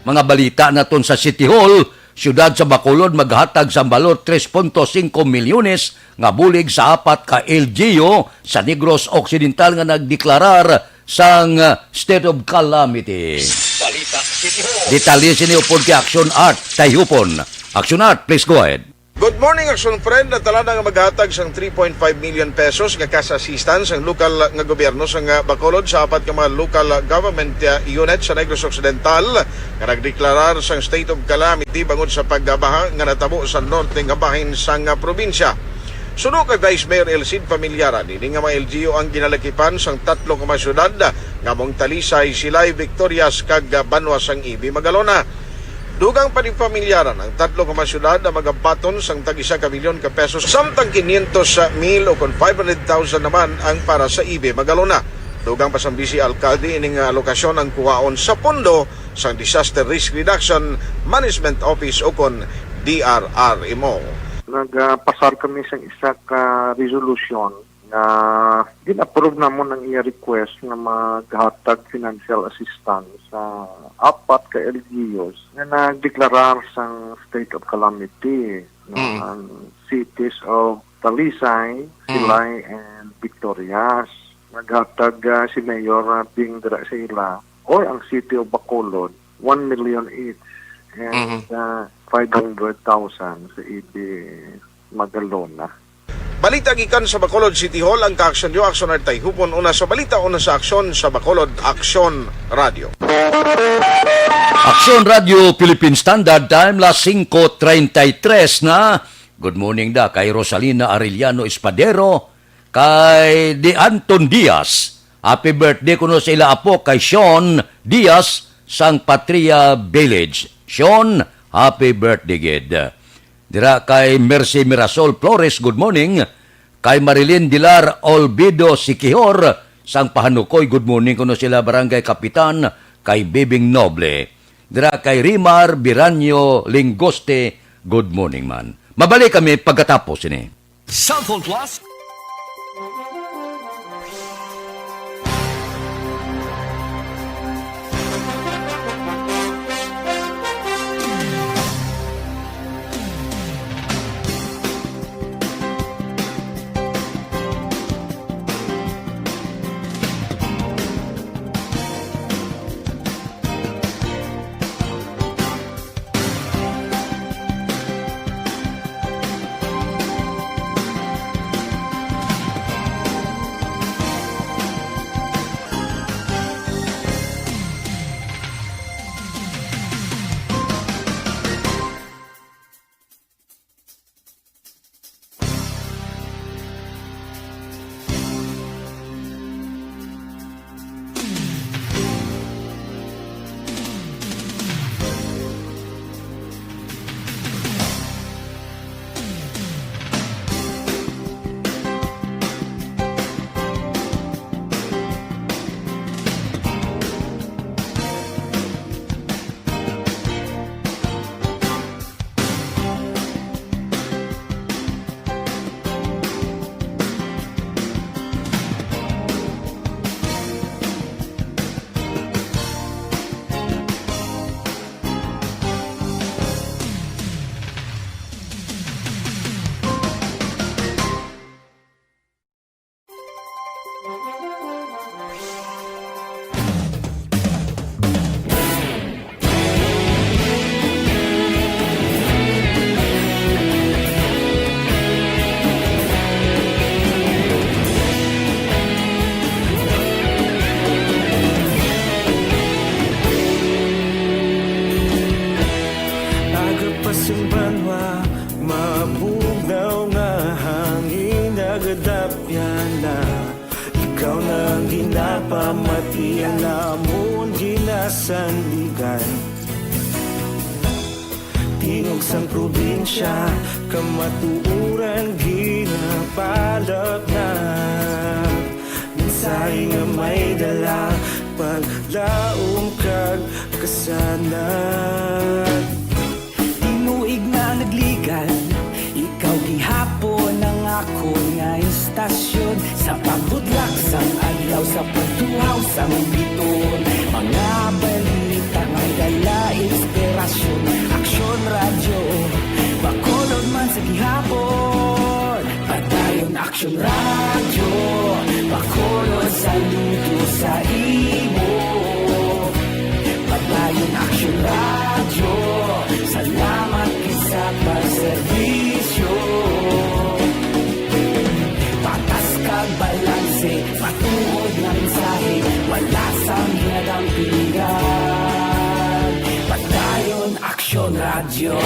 mga balita naton sa City Hall, siyudad sa Bacolod maghatag sa balor 3.5 milyones nga bulig sa 4 ka LGU sa Negros Occidental nga nagdeklarar sang state of calamity. Balita City Hall. Detalye sini upod kay Action Art Tayhupon. Action Art, please go ahead. Good morning, Action Friend. Natala na nga maghatag sang 3.5 million pesos nga cash assistance ang lokal nga gobyerno sa Bacolod sa 4 ka mga local government unit sa Negros Occidental nga nagdeklarar sang state of calamity bangod sa pagbaha nga natabo sa norte nga bahin sang probinsya. Suno kay Vice Mayor Elcid Familiaran, ini nga mga LGU ang ginalakipan sang 3 ka mga syudad nga mong Talisay, Silay, Victorias kag Banwas sang Ibi, Magalona. Dugang panipamilyaran ang 3 ka mga syudad na magabaton sang tag-1 ka milyon ka pesos samtang 500,000 o kung 500,000 naman ang para sa Ibe, Magalona. Dugang pasambisi alkalde ining alokasyon ang kuhaon sa pondo sang Disaster Risk Reduction Management Office o kon DRRMO. Nagpasar kami sa isa ka resolution na din-approve na mo ng iya request na maghatag financial assistance sa 4 ka LGUs na nagdeklarar sang state of calamity ng cities of Talisay, Silay, and Victorias. Naghatag si Mayor Bing dira sa ila o ang City of Bacolod 1 million each and 500,000 sa Ibi, Magalona. Balita gikan sa Bacolod City Hall ang ka-aksyon nyo, Action Art Tayhupon. Una sa balita, una sa aksyon sa Bacolod, Aksyon Radio. Aksyon Radio Philippine Standard Time, las 5:33 na. Good morning da kay Rosalina Arellano Espadero, kay De Anton Diaz. Happy birthday kuno sa ila apo kay Sean Diaz sang Patria Village. Sean, happy birthday gid. Dira kay Mercy Mirasol Flores, good morning. Kay Marilyn Dilar Olvido Sikihor, sang Pahanukoy, good morning kuno sila Barangay Kapitan, kay Bibing Noble. Dira kay Rimar Biranyo Lingoste, good morning man. Mabalik kami pagkatapos ini. Cellphone Plus. Pamatian namon ginasandigan Tingog sang probinsya kamatuuran ginapalap na Minsay nga may dala paglaom kag kasanat Tinuig na nagligan ikaw gihapon ang ako nga istasyon sa pagbudlak sang adlaw sa pagtuhaw sang biton mga balita nga may dala inspirasyon. Aksyon radyo, Bacolod man sa gihapon. Padayon Aksyon radyo, Bacolod saludo sa imo. Padayon Aksyon radyo, salamat kisa pagserbisyo. Patas kag balanse, matuod na mensahe, wala sang hinadang pilihan. Padayon Aksyon radyo.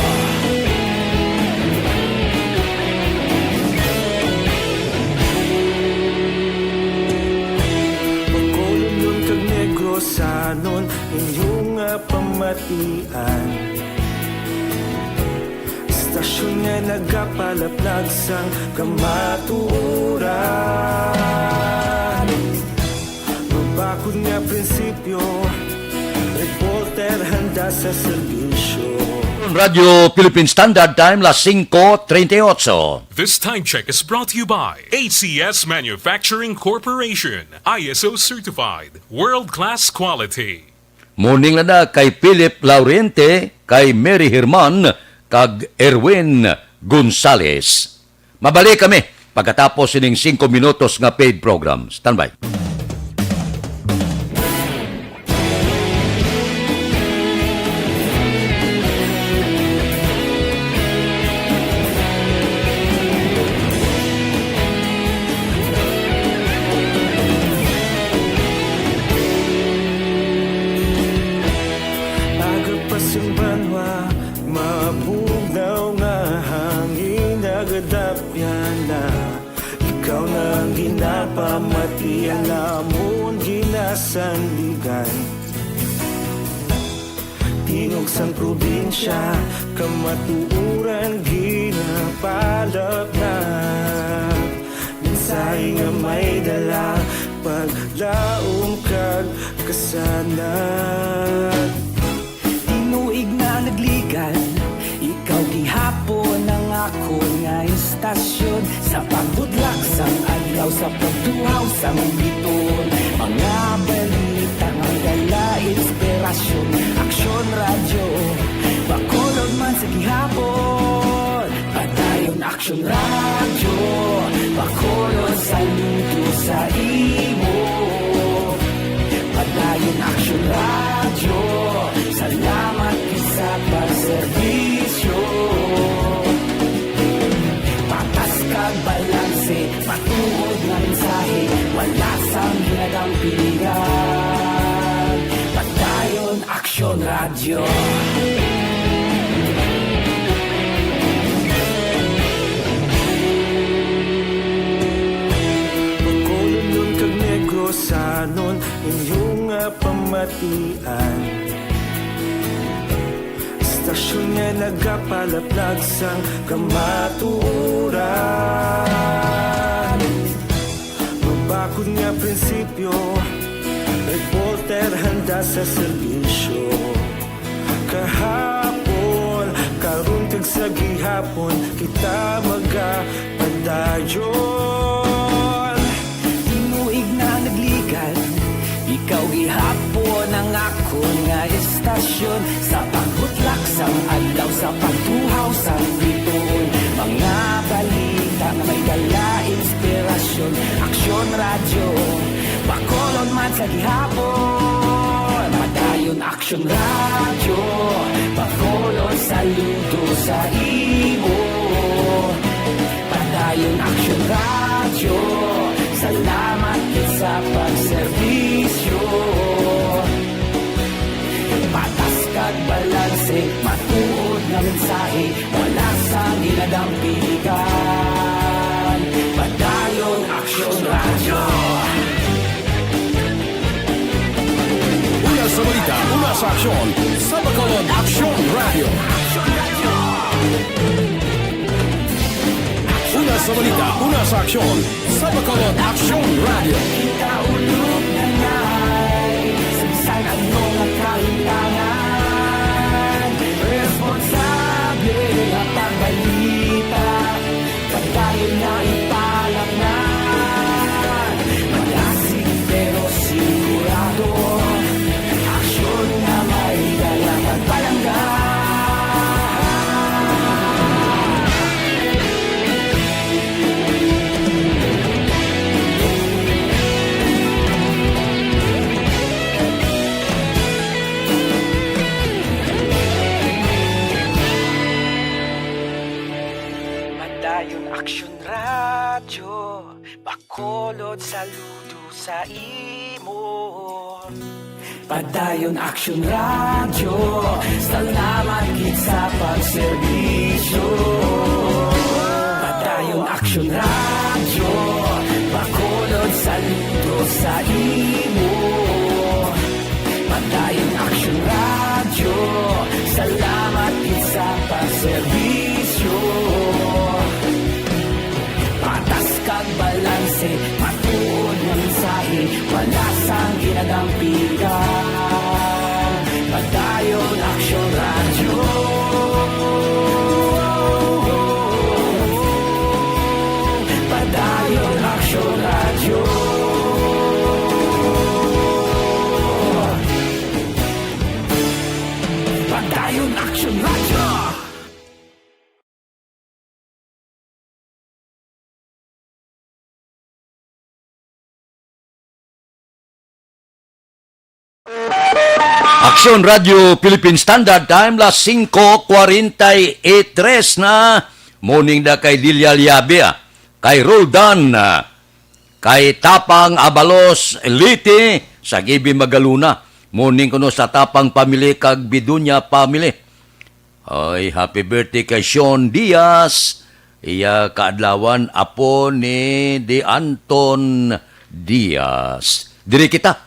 Sanon inyong pamatian. Istasyon nga nagapalaplag sang kamaturan. Mabakod nga prinsipyo, reporter handa sa serbisyo. Radio Philippine Standard Time, las 5:38. This time check is brought to you by ACS Manufacturing Corporation, ISO certified, world-class quality. Morning na kay Philip Laurente, kay Mary Herman, kag Erwin Gonzales. Mabalik kami pagkatapos sining 5 minutos nga paid program. Standby. Pamatian namon ginasandigan. Tingog sang probinsya, kamatuuran ginapalap na. Mensahe nga may dala, paglaom kag kasanag. Tinuig na nagligan, ikaw gihapon ang ako nga istasyon. Sa pagbudlak sang adlaw, sa pagtuhaw sang biton. Mga balita nga dala inspirasyon. Aksyon radyo, Bacolod man sa gihapon. Padayon Aksyon radyo, Bacolod saludo sa imo. Padayon Aksyon radyo, salamat kisa pagserbisyo. Patas kag balanse, matuod na mensahe, wala sang hinadang pilihan. Padayon Aksyon radyo. Bacolod kag Negrosanon inyong pamatian. Istasyon nga nagapalaplag sang kamaturan. Mabakod nga prinsipyo, reporter handa sa serbisyo. Kahapon, karon kag sa gihapon, kita magapadayon. Tinuig na nagligan, ikaw gihapon ang ako nga istasyon. Sa pagbutlak sang adlaw, sa pagtuhaw sang biton. Mga balita na may dala inspirasyon. Aksyon radyo, Bacolod man sa gihapon. Padayon Aksyon radyo, Bacolod saludo sa imo. Padayon Aksyon radyo, salamat sa pagserbisyo. Patas kag balanse, matuod na mensahe, wala sang hinadang pilihan. Padayon Aksyon radyo. Una sa balita, una sa aksyon, sa Bacolod Aksyon Radio. Una sa balita, una sa aksyon, sa Bacolod Aksyon Radio. Kita ulog na na'y sagsay ang mga kahintangan. Responsable ang pagbalita, pagdayon na ipalaknan. Malasig pero sigurado, aksyon na may dala. Bacolod saludo sa imo. Padayon Action Radio, salamat gid sa pagserbisyo. Padayon Action Radio, Bacolod saludo sa imo. Padayon Action Radio, salamat gid sa pagserbisyo. Patas kag balanse, matuod nga mensahe, wala sang ginadampigan. Padayon Action Radio. Padayon Action Radio. Padayon Action Radio. Aksyon Radio Philippine Standard Time las 5:43 na morning da kay Lilia Liabia, kay Roldan, kay Tapang Abalos Liti sa Gibi Magaluna. Morning kuno sa Tapang Pamili kag Bidunya Pamili. Ay happy birthday kay Sean Diaz. Iya kaadlawan apo ni Di Anton Diaz. Diri kita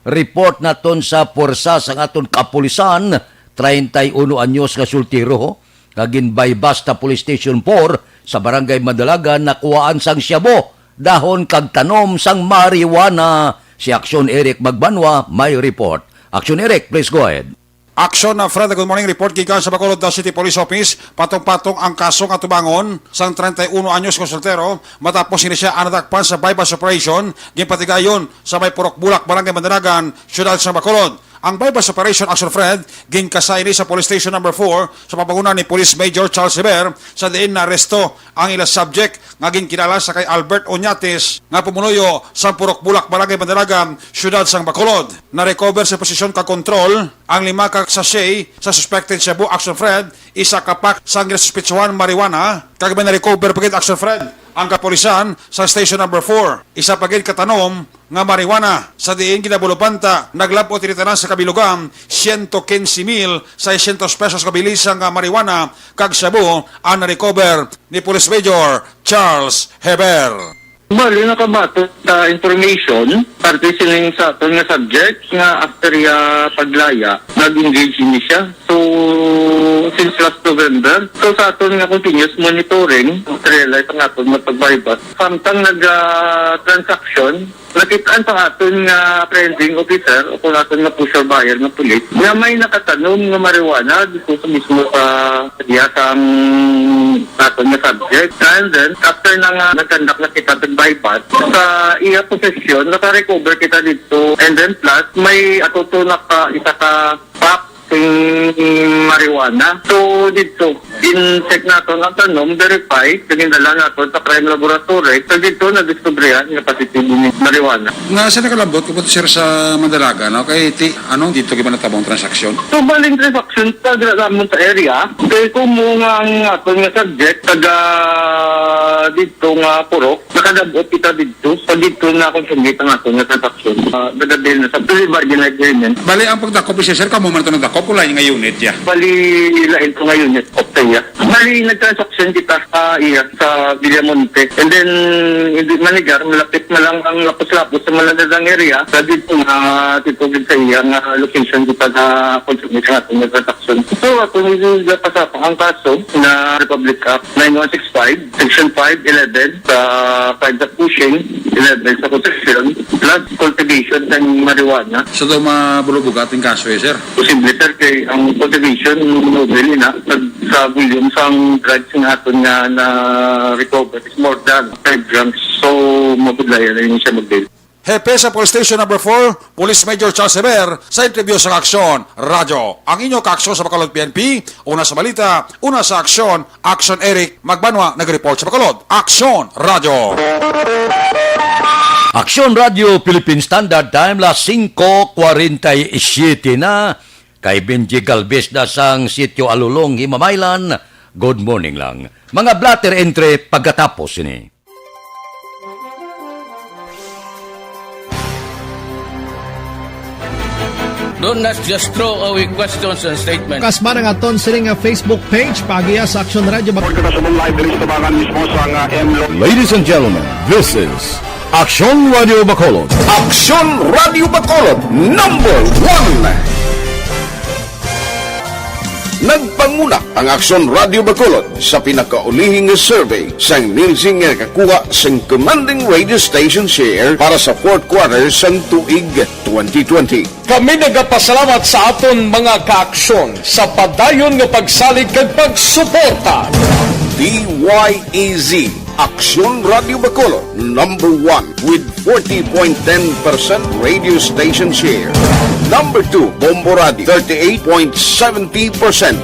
report naton sa puwersa sa aton kapulisan, 31 anyos nga sultiro, kagin bypass ta Police Station 4 sa Barangay Madalagan, nakuhaan sang Siabo, dahon kag tanom sang marijuana. Si Action Eric Magbanwa may report. Action Eric, please go ahead. Action na Fred, good morning. Report gikan sa Bacolod City Police Office. Patong-patong ang kaso nga tubangon sang 31 anyos kong soltero matapos ini siya anadakpan sa bypass operation ginpatigayon sa may Purok Bulak, Barangay Mandanagan, Siyudad sa Bacolod. Ang bypass operation Action Fred ginkasay ni sa Police Station number 4 sa papangunan ni Police Major Charles Heber sa diin na aresto ang ila subject nga ginkilala sa kay Albert Oñates nga pumunuyo sa Purok Bulak, Barangay Mandanagan, Siyudad sang Bacolod. Na-recover sa posisyon ka kontrol ang 5 ka sachet sa suspected Cebu Action Fred, isa ka pack sang ginasuspetsuhan marijuana, kag may na-recover pagid Action Fred ang kapolisan sa station number 4. Isa pagid katanom nga marijuana sa diin kinabulupanta naglabot tinitanan sa kabilugan 115,600 pesos kabilisang nga marijuana kag Cebu ang na-recover ni Police Major Charles Heber. Bali, nakabato sa information, parte silang sa ito nga subject nga after paglaya, nag-engage niya siya. So, since last November, so sa ito nga continuous monitoring, realize ang ito nga pag-bypass. Samtang nag-transaction, nakitaan sa aton nga apprehending officer o kung aton nga pusher buyer nga pulis na may nakatanom nga marijuana dito sa mismo sa diyasang aton nga subject. And then, after na nga nagkandak na kita bypass sa iya possession, naka-recover kita dito. And then plus, may atoto na isa ka pack marijuana. So, dito, in-check nato ang tanom, verify, pinindala nato sa crime laboratory. So, dito, na-discoveryan yung positive ni marijuana. Nga sa nakalabot, kapag sir sa Mandalagan, okay, dito kiba natabang transaksyon? So, baling transaction sa gramon sa area, kaya kung mga ato nga subject, taga dito nga Purok, nakadabot kita dito, so dito na konsumit ang ato nga transaction. Nagabil na sa pre-bargain agreement. Bali, ang pagdakop siya, sir, kamo man ito nagdakop, wala yung nga unit ya? Bali, ilain ko nga unit of iya. Bali, nag-transaction kita sa iya, sa Villamonte. And then, hindi manigar, malapit na lang ang lapos-lapos sa maladadang area. Sa dito nga, titugid sa iya, nga location kita na konsumit sa ating transaction. So, ako nilapasapang ang kaso na Republic Act 9165, Section 511, sa 5 sa pushing, 11 sa possession, plus cultivation ng marijuana. So, daw mabulubog ating kaso sir? Posible, sir, kay ang cultivation, nobel na, sa volume sang drugs nga aton nga na recover is more than 5 grams. So, mabudlayan na yun siya mag-bail. Hepe sa Police Station number 4, Police Major Charles Heber sa interview sa Aksyon Radio. Ang inyo ka-aksyon sa Bacolod PNP, una sa balita, una sa aksyon, Action Eric Magbanwa nag-report sa Bacolod. Aksyon Radio. Aksyon Radio Philippine Standard Time las 5:47 na. Kay Benji Galvez na sang Sitio Alulong, Himamaylan. Good morning lang. Mga blatter entry pagkatapos ini. Do not just throw away questions and statements. Kasma ng aton siling nga Facebook page pagiya sa Action Radio Bacolod. Ladies and gentlemen, this is Action Radio Bacolod. Action Radio Bacolod number 1. Nagpanguna ang Action Radio Bacolod sa pinakaulihing survey sang Nilsing nga kakuha sang commanding radio station share para sa fourth quarter sang tuig 2020. Kami nagapasalamat sa aton mga kaaksyon sa padayon nga pagsalig kag pagsuporta. DYEZ Action Radio Bacolod number 1 with 40.10% radio station share. Number 2, Bombo Radio, 38.70%.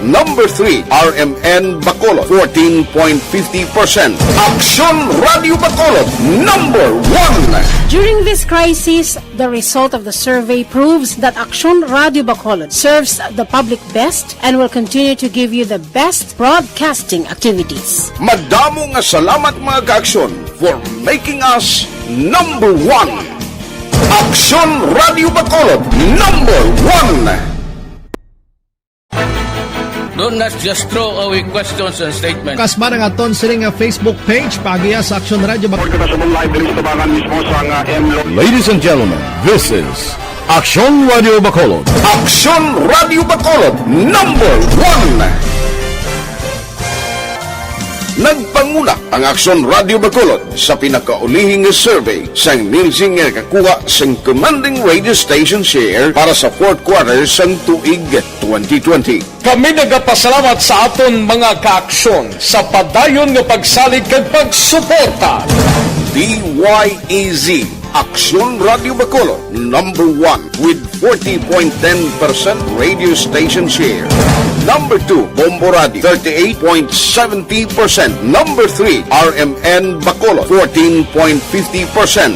Number 3, RMN Bacolod, 14.50%. Action Radio Bacolod, number 1. During this crisis, the result of the survey proves that Action Radio Bacolod serves the public best and will continue to give you the best broadcasting activities. Madamo nga salamat mga ka-aksyon for making us number 1. Action Radio Bacolod number 1. Do not just throw away questions and statements. Kasma ng aton siling nga Facebook page pagiya sa Action Radio Bacolod. Ladies and gentlemen, this is Action Radio Bacolod. Action Radio Bacolod number 1. Nagpanguna ang Action Radio Bacolod sa pinakaulihing survey sang Nilsing nga kakuha sang commanding radio station share para sa fourth quarter sang tuig 2020. Kami nagapasalamat sa aton mga kaaksyon sa padayon nga pagsalig kag pagsuporta. DYEZ Action Radio Bacolod number 1 with 40.10% radio station share. Number 2, Bombo Radio, 38.70%. Number 3, RMN Bacolod, 14.50%.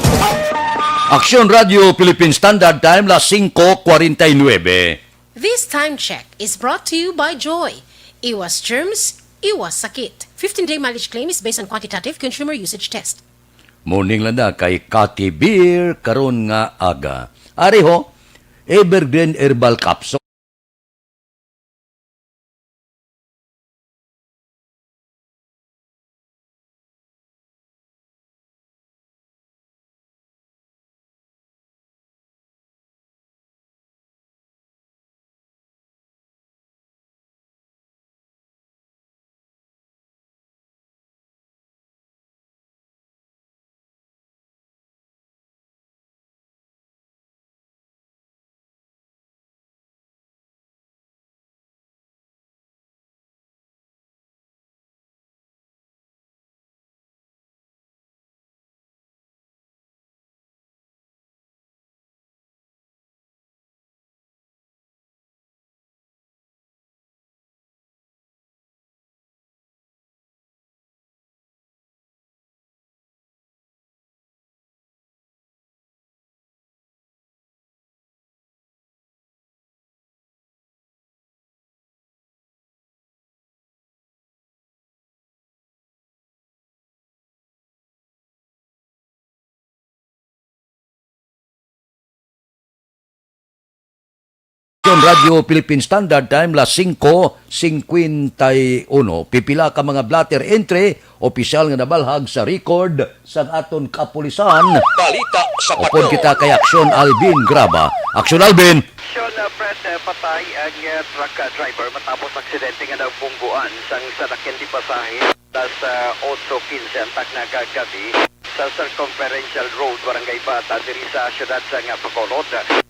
Action Radio Philippine Standard Time, las 5:49. This time check is brought to you by Joy. Iwas germs, iwas sakit. 15-day mileage claim is based on quantitative consumer usage test. Morning lang na kay Kati Beer karon nga aga. Ari ho, Evergreen Herbal Capsule. Radio Philippine Standard Time, las 5:51. Pipila ka mga blatter entry, opisyal nga nabalhag sa record sa aton kapulisan. Balita sa Upon kita kay Action Alvin Graba. Action Alvin! Action Fred, patay ang truck driver matapos aksidente nga nagbungguan sang sanakyan di pasahe tas 8:15 ang tagnaga gabi sa Circumferential Road, Barangay Bata, diri sa syudad sa Bacolod.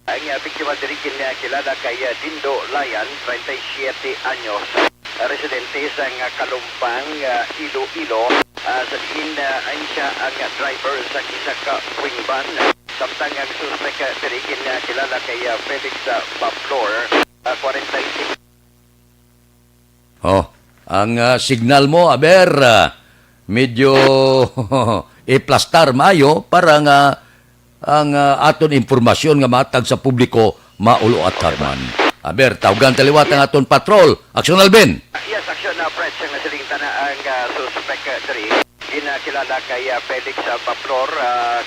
Ang biktima diri kilala kay Dindo Layan, 37 anyos. Residente sa Kalumpang, Iloilo. Sa diin ay siya ang driver sa isa ka wing van. Samtang ang suspect diri kilala kay Felix Baplor, 46. Oh, ang signal mo, aber, medyo iplastar mayo para nga ang aton informasyon nga matag sa publiko maulo at karman. Aber, tawagan taliwat ang aton patrol. Action Alvin! Yes, Action Fred, siyang nasilingtan na ang suspect diri. ginakilala kay Felix Paplor,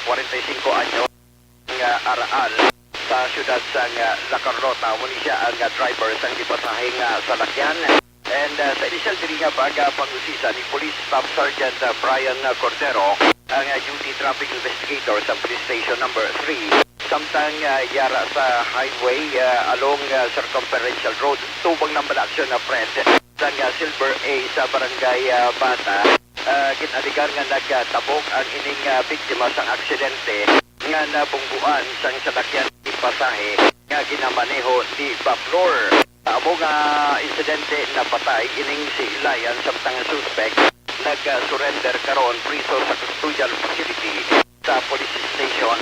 45 anyo, ng araal sa syudad sa La Carlota. Muli siya ang driver sa gipasahing salakyan. And sa initial diri nga pangusisa ni Police Staff Sergeant Brian Cordero, ang duty traffic investigator sa Police Station number 3. Samtang yara sa highway along Circumferential Road, tubang ng aksyon na friend sa Silver A sa Barangay Bata. Kinaligar nga nagtabok ang ining biktima sang aksidente nga nabungguan sang salakyan ni pasahe nga ginamaneho ni Baplor. Amo nga insidente na patay ining si Ilayan samtang suspect nag-surrender karon priso sa custodial facility sa police station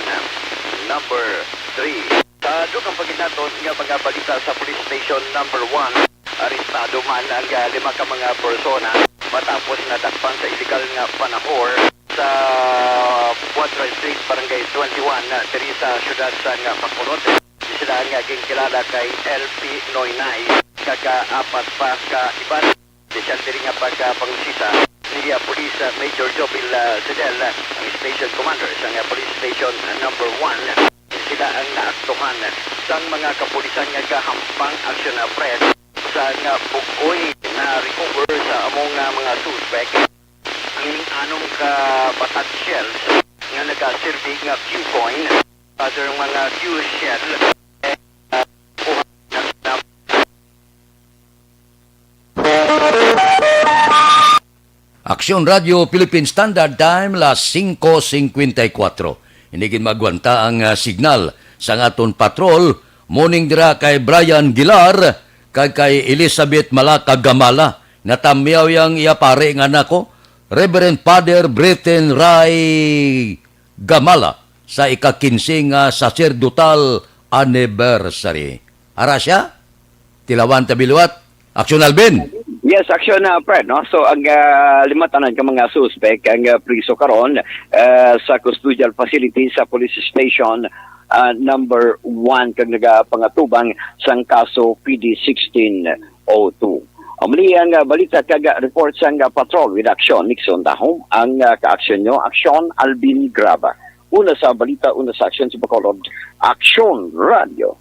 number 3. Sa dugang paginaton nga mga balita sa police station number 1, arestado man ang 5 ka mga persona matapos nadakpan sa illegal nga panahor sa Quadra Street, Barangay 21, diri sa syudad sa Bacolod. Sila nga kilala kay LP Noynay, kaka-apat pa ka iban. Siya diri nga pagpangusisa ni Police Major Jobil Sedel, ang station commander sa Police Station number 1. Sila ang naaktuhan sang mga kapulisan nga kahampang aksyon na Fred sa nga bukoy na recover sa among mga suspect. Ang anong ka batat shells nga nagkasilbi nga Q-coin, other mga Q-shell, Aksyon Radio Philippine Standard Time, las 5:54. Inigin magwanta ang signal sa aton patrol. Morning dira kay Brian Gilar, kay Elizabeth Malaka Gamala. Natamyaw yang iya pare nga nako, Reverend Father Breton Ray Gamala sa ika-15 nga sacerdotal anniversary. Arasya, Tilawan Tabiluat, Aksyon Alvin. Yes, action na Fred, no? So ang limatanan ka mga suspect ang priso karon sa custodial facility sa police station number 1 kag nagapangatubang sang kaso PD 1602. Muli ang balita kag report sang patrol with action Nixon Dahom ang ka-aksyon nyo, Aksyon Alvin Graba. Una sa balita, una sa aksyon sa Bacolod, Aksyon Radio.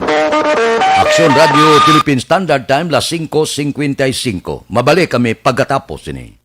Aksyon Radio Philippine Standard Time, las 5:55. Mabalik kami pagkatapos ini.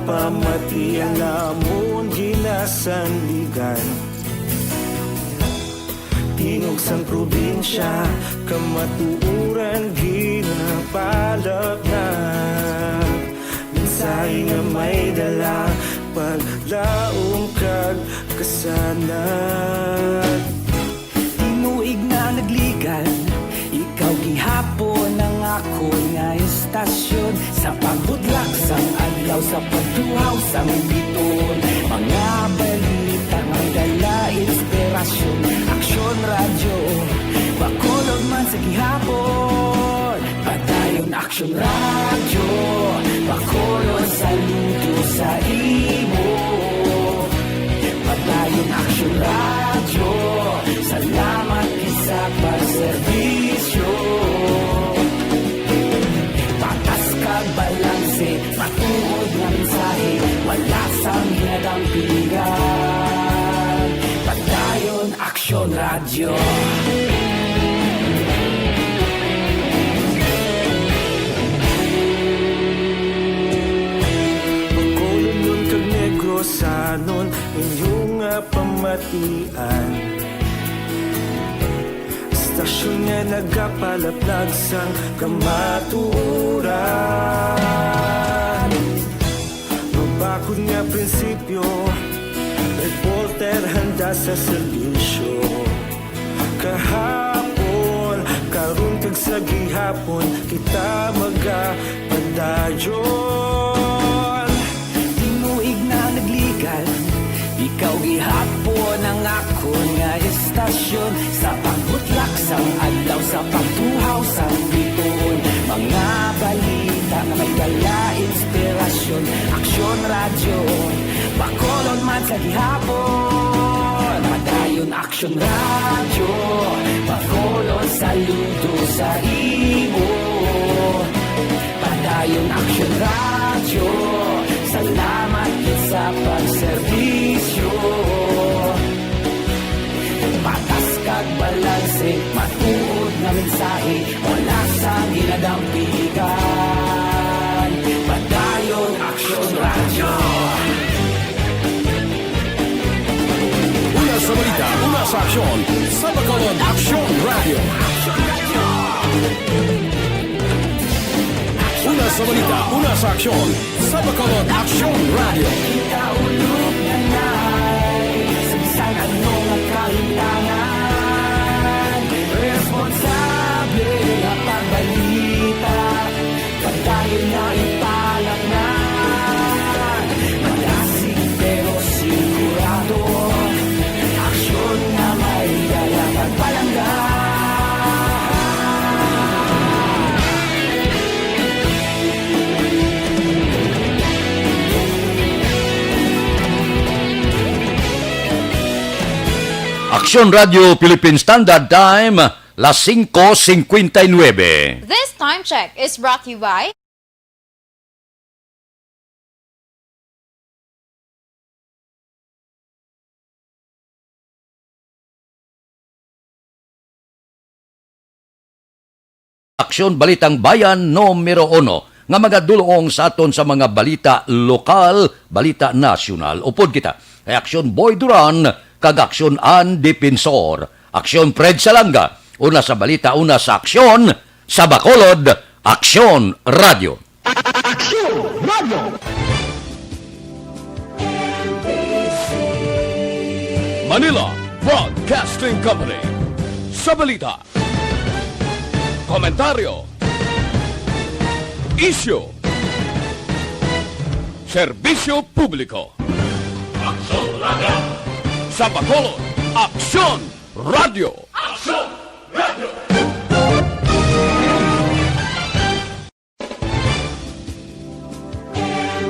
Pamatian namon ginasandigan Tingog sang probinsya kamatuuran ginapalak na Minsay nga may dala paglaong kag kasanat Tinuig na nagligan ikaw gihapon ang ako nga estasyon sa pagbudlak sang adlaw sa pagtuhaw sang biton mga balita may dala inspirasyon Aksyon Radio Bacolod man sa gihapon padayon Aksyon Radio Bacolod saludo sa imo padayon Aksyon Radio salamat sa pagserbisyo patas kag balanse matuod nga mensahe wala sang hinadampingan padayon Aksyon Radio Bacolod nun kag Negrosanon inyong pamatian Stasyon nga nagapalaplag sang kamaturan Mabakod nga prinsipyo Reporter handa sa serbisyo Kahapon, karun kag sa sa gihapon kita magapadayon. Tinuig na naglikan, ikaw gihapon ang akon nga estasyon. Sa pagbutlak sang adlaw, sa pagtuhaw sang bituon, mga balita nga may dala inspirasyon. Aksyon radyo, Bacolod man sa gihapon. Padayon Aksyon radyo, Bacolod saludo sa imo. Padayon Aksyon radyo, salamat sa pagserbisyo. Patas kag balanse, matuod na mensahe, wala sa ginadampigan. Padayon Aksyon radyo. Una sa balita, una sa aksyon, sa Bacolod Aksyon Radio. Una sa balita, una sa aksyon, sa Bacolod Aksyon Radio. Kaulog na na'y sabisan ano nga kahilangan. Responsable na pagbalita, padayon na ipalak na. Malasig pero sigurado, aksyon na may dalang at palanggan. Aksyon Radio Philippine Standard Time, las 5:59. This time check is brought to you by Aksyon Balitang Bayan numero 1 nga magadulong sa aton sa mga balita lokal, balita nasyonal. Upod kita ay Aksyon Boy Duran kag Aksyon Ann Dipensor. Aksyon Fred Salanga, una sa balita, una sa aksyon sa Bacolod Aksyon Radio. Aksyon Radio! Manila Broadcasting Company. Sa balita, komentaryo, isyu, serbisyo publiko. Aksyon Radio! Sa Bacolod Aksyon Radio!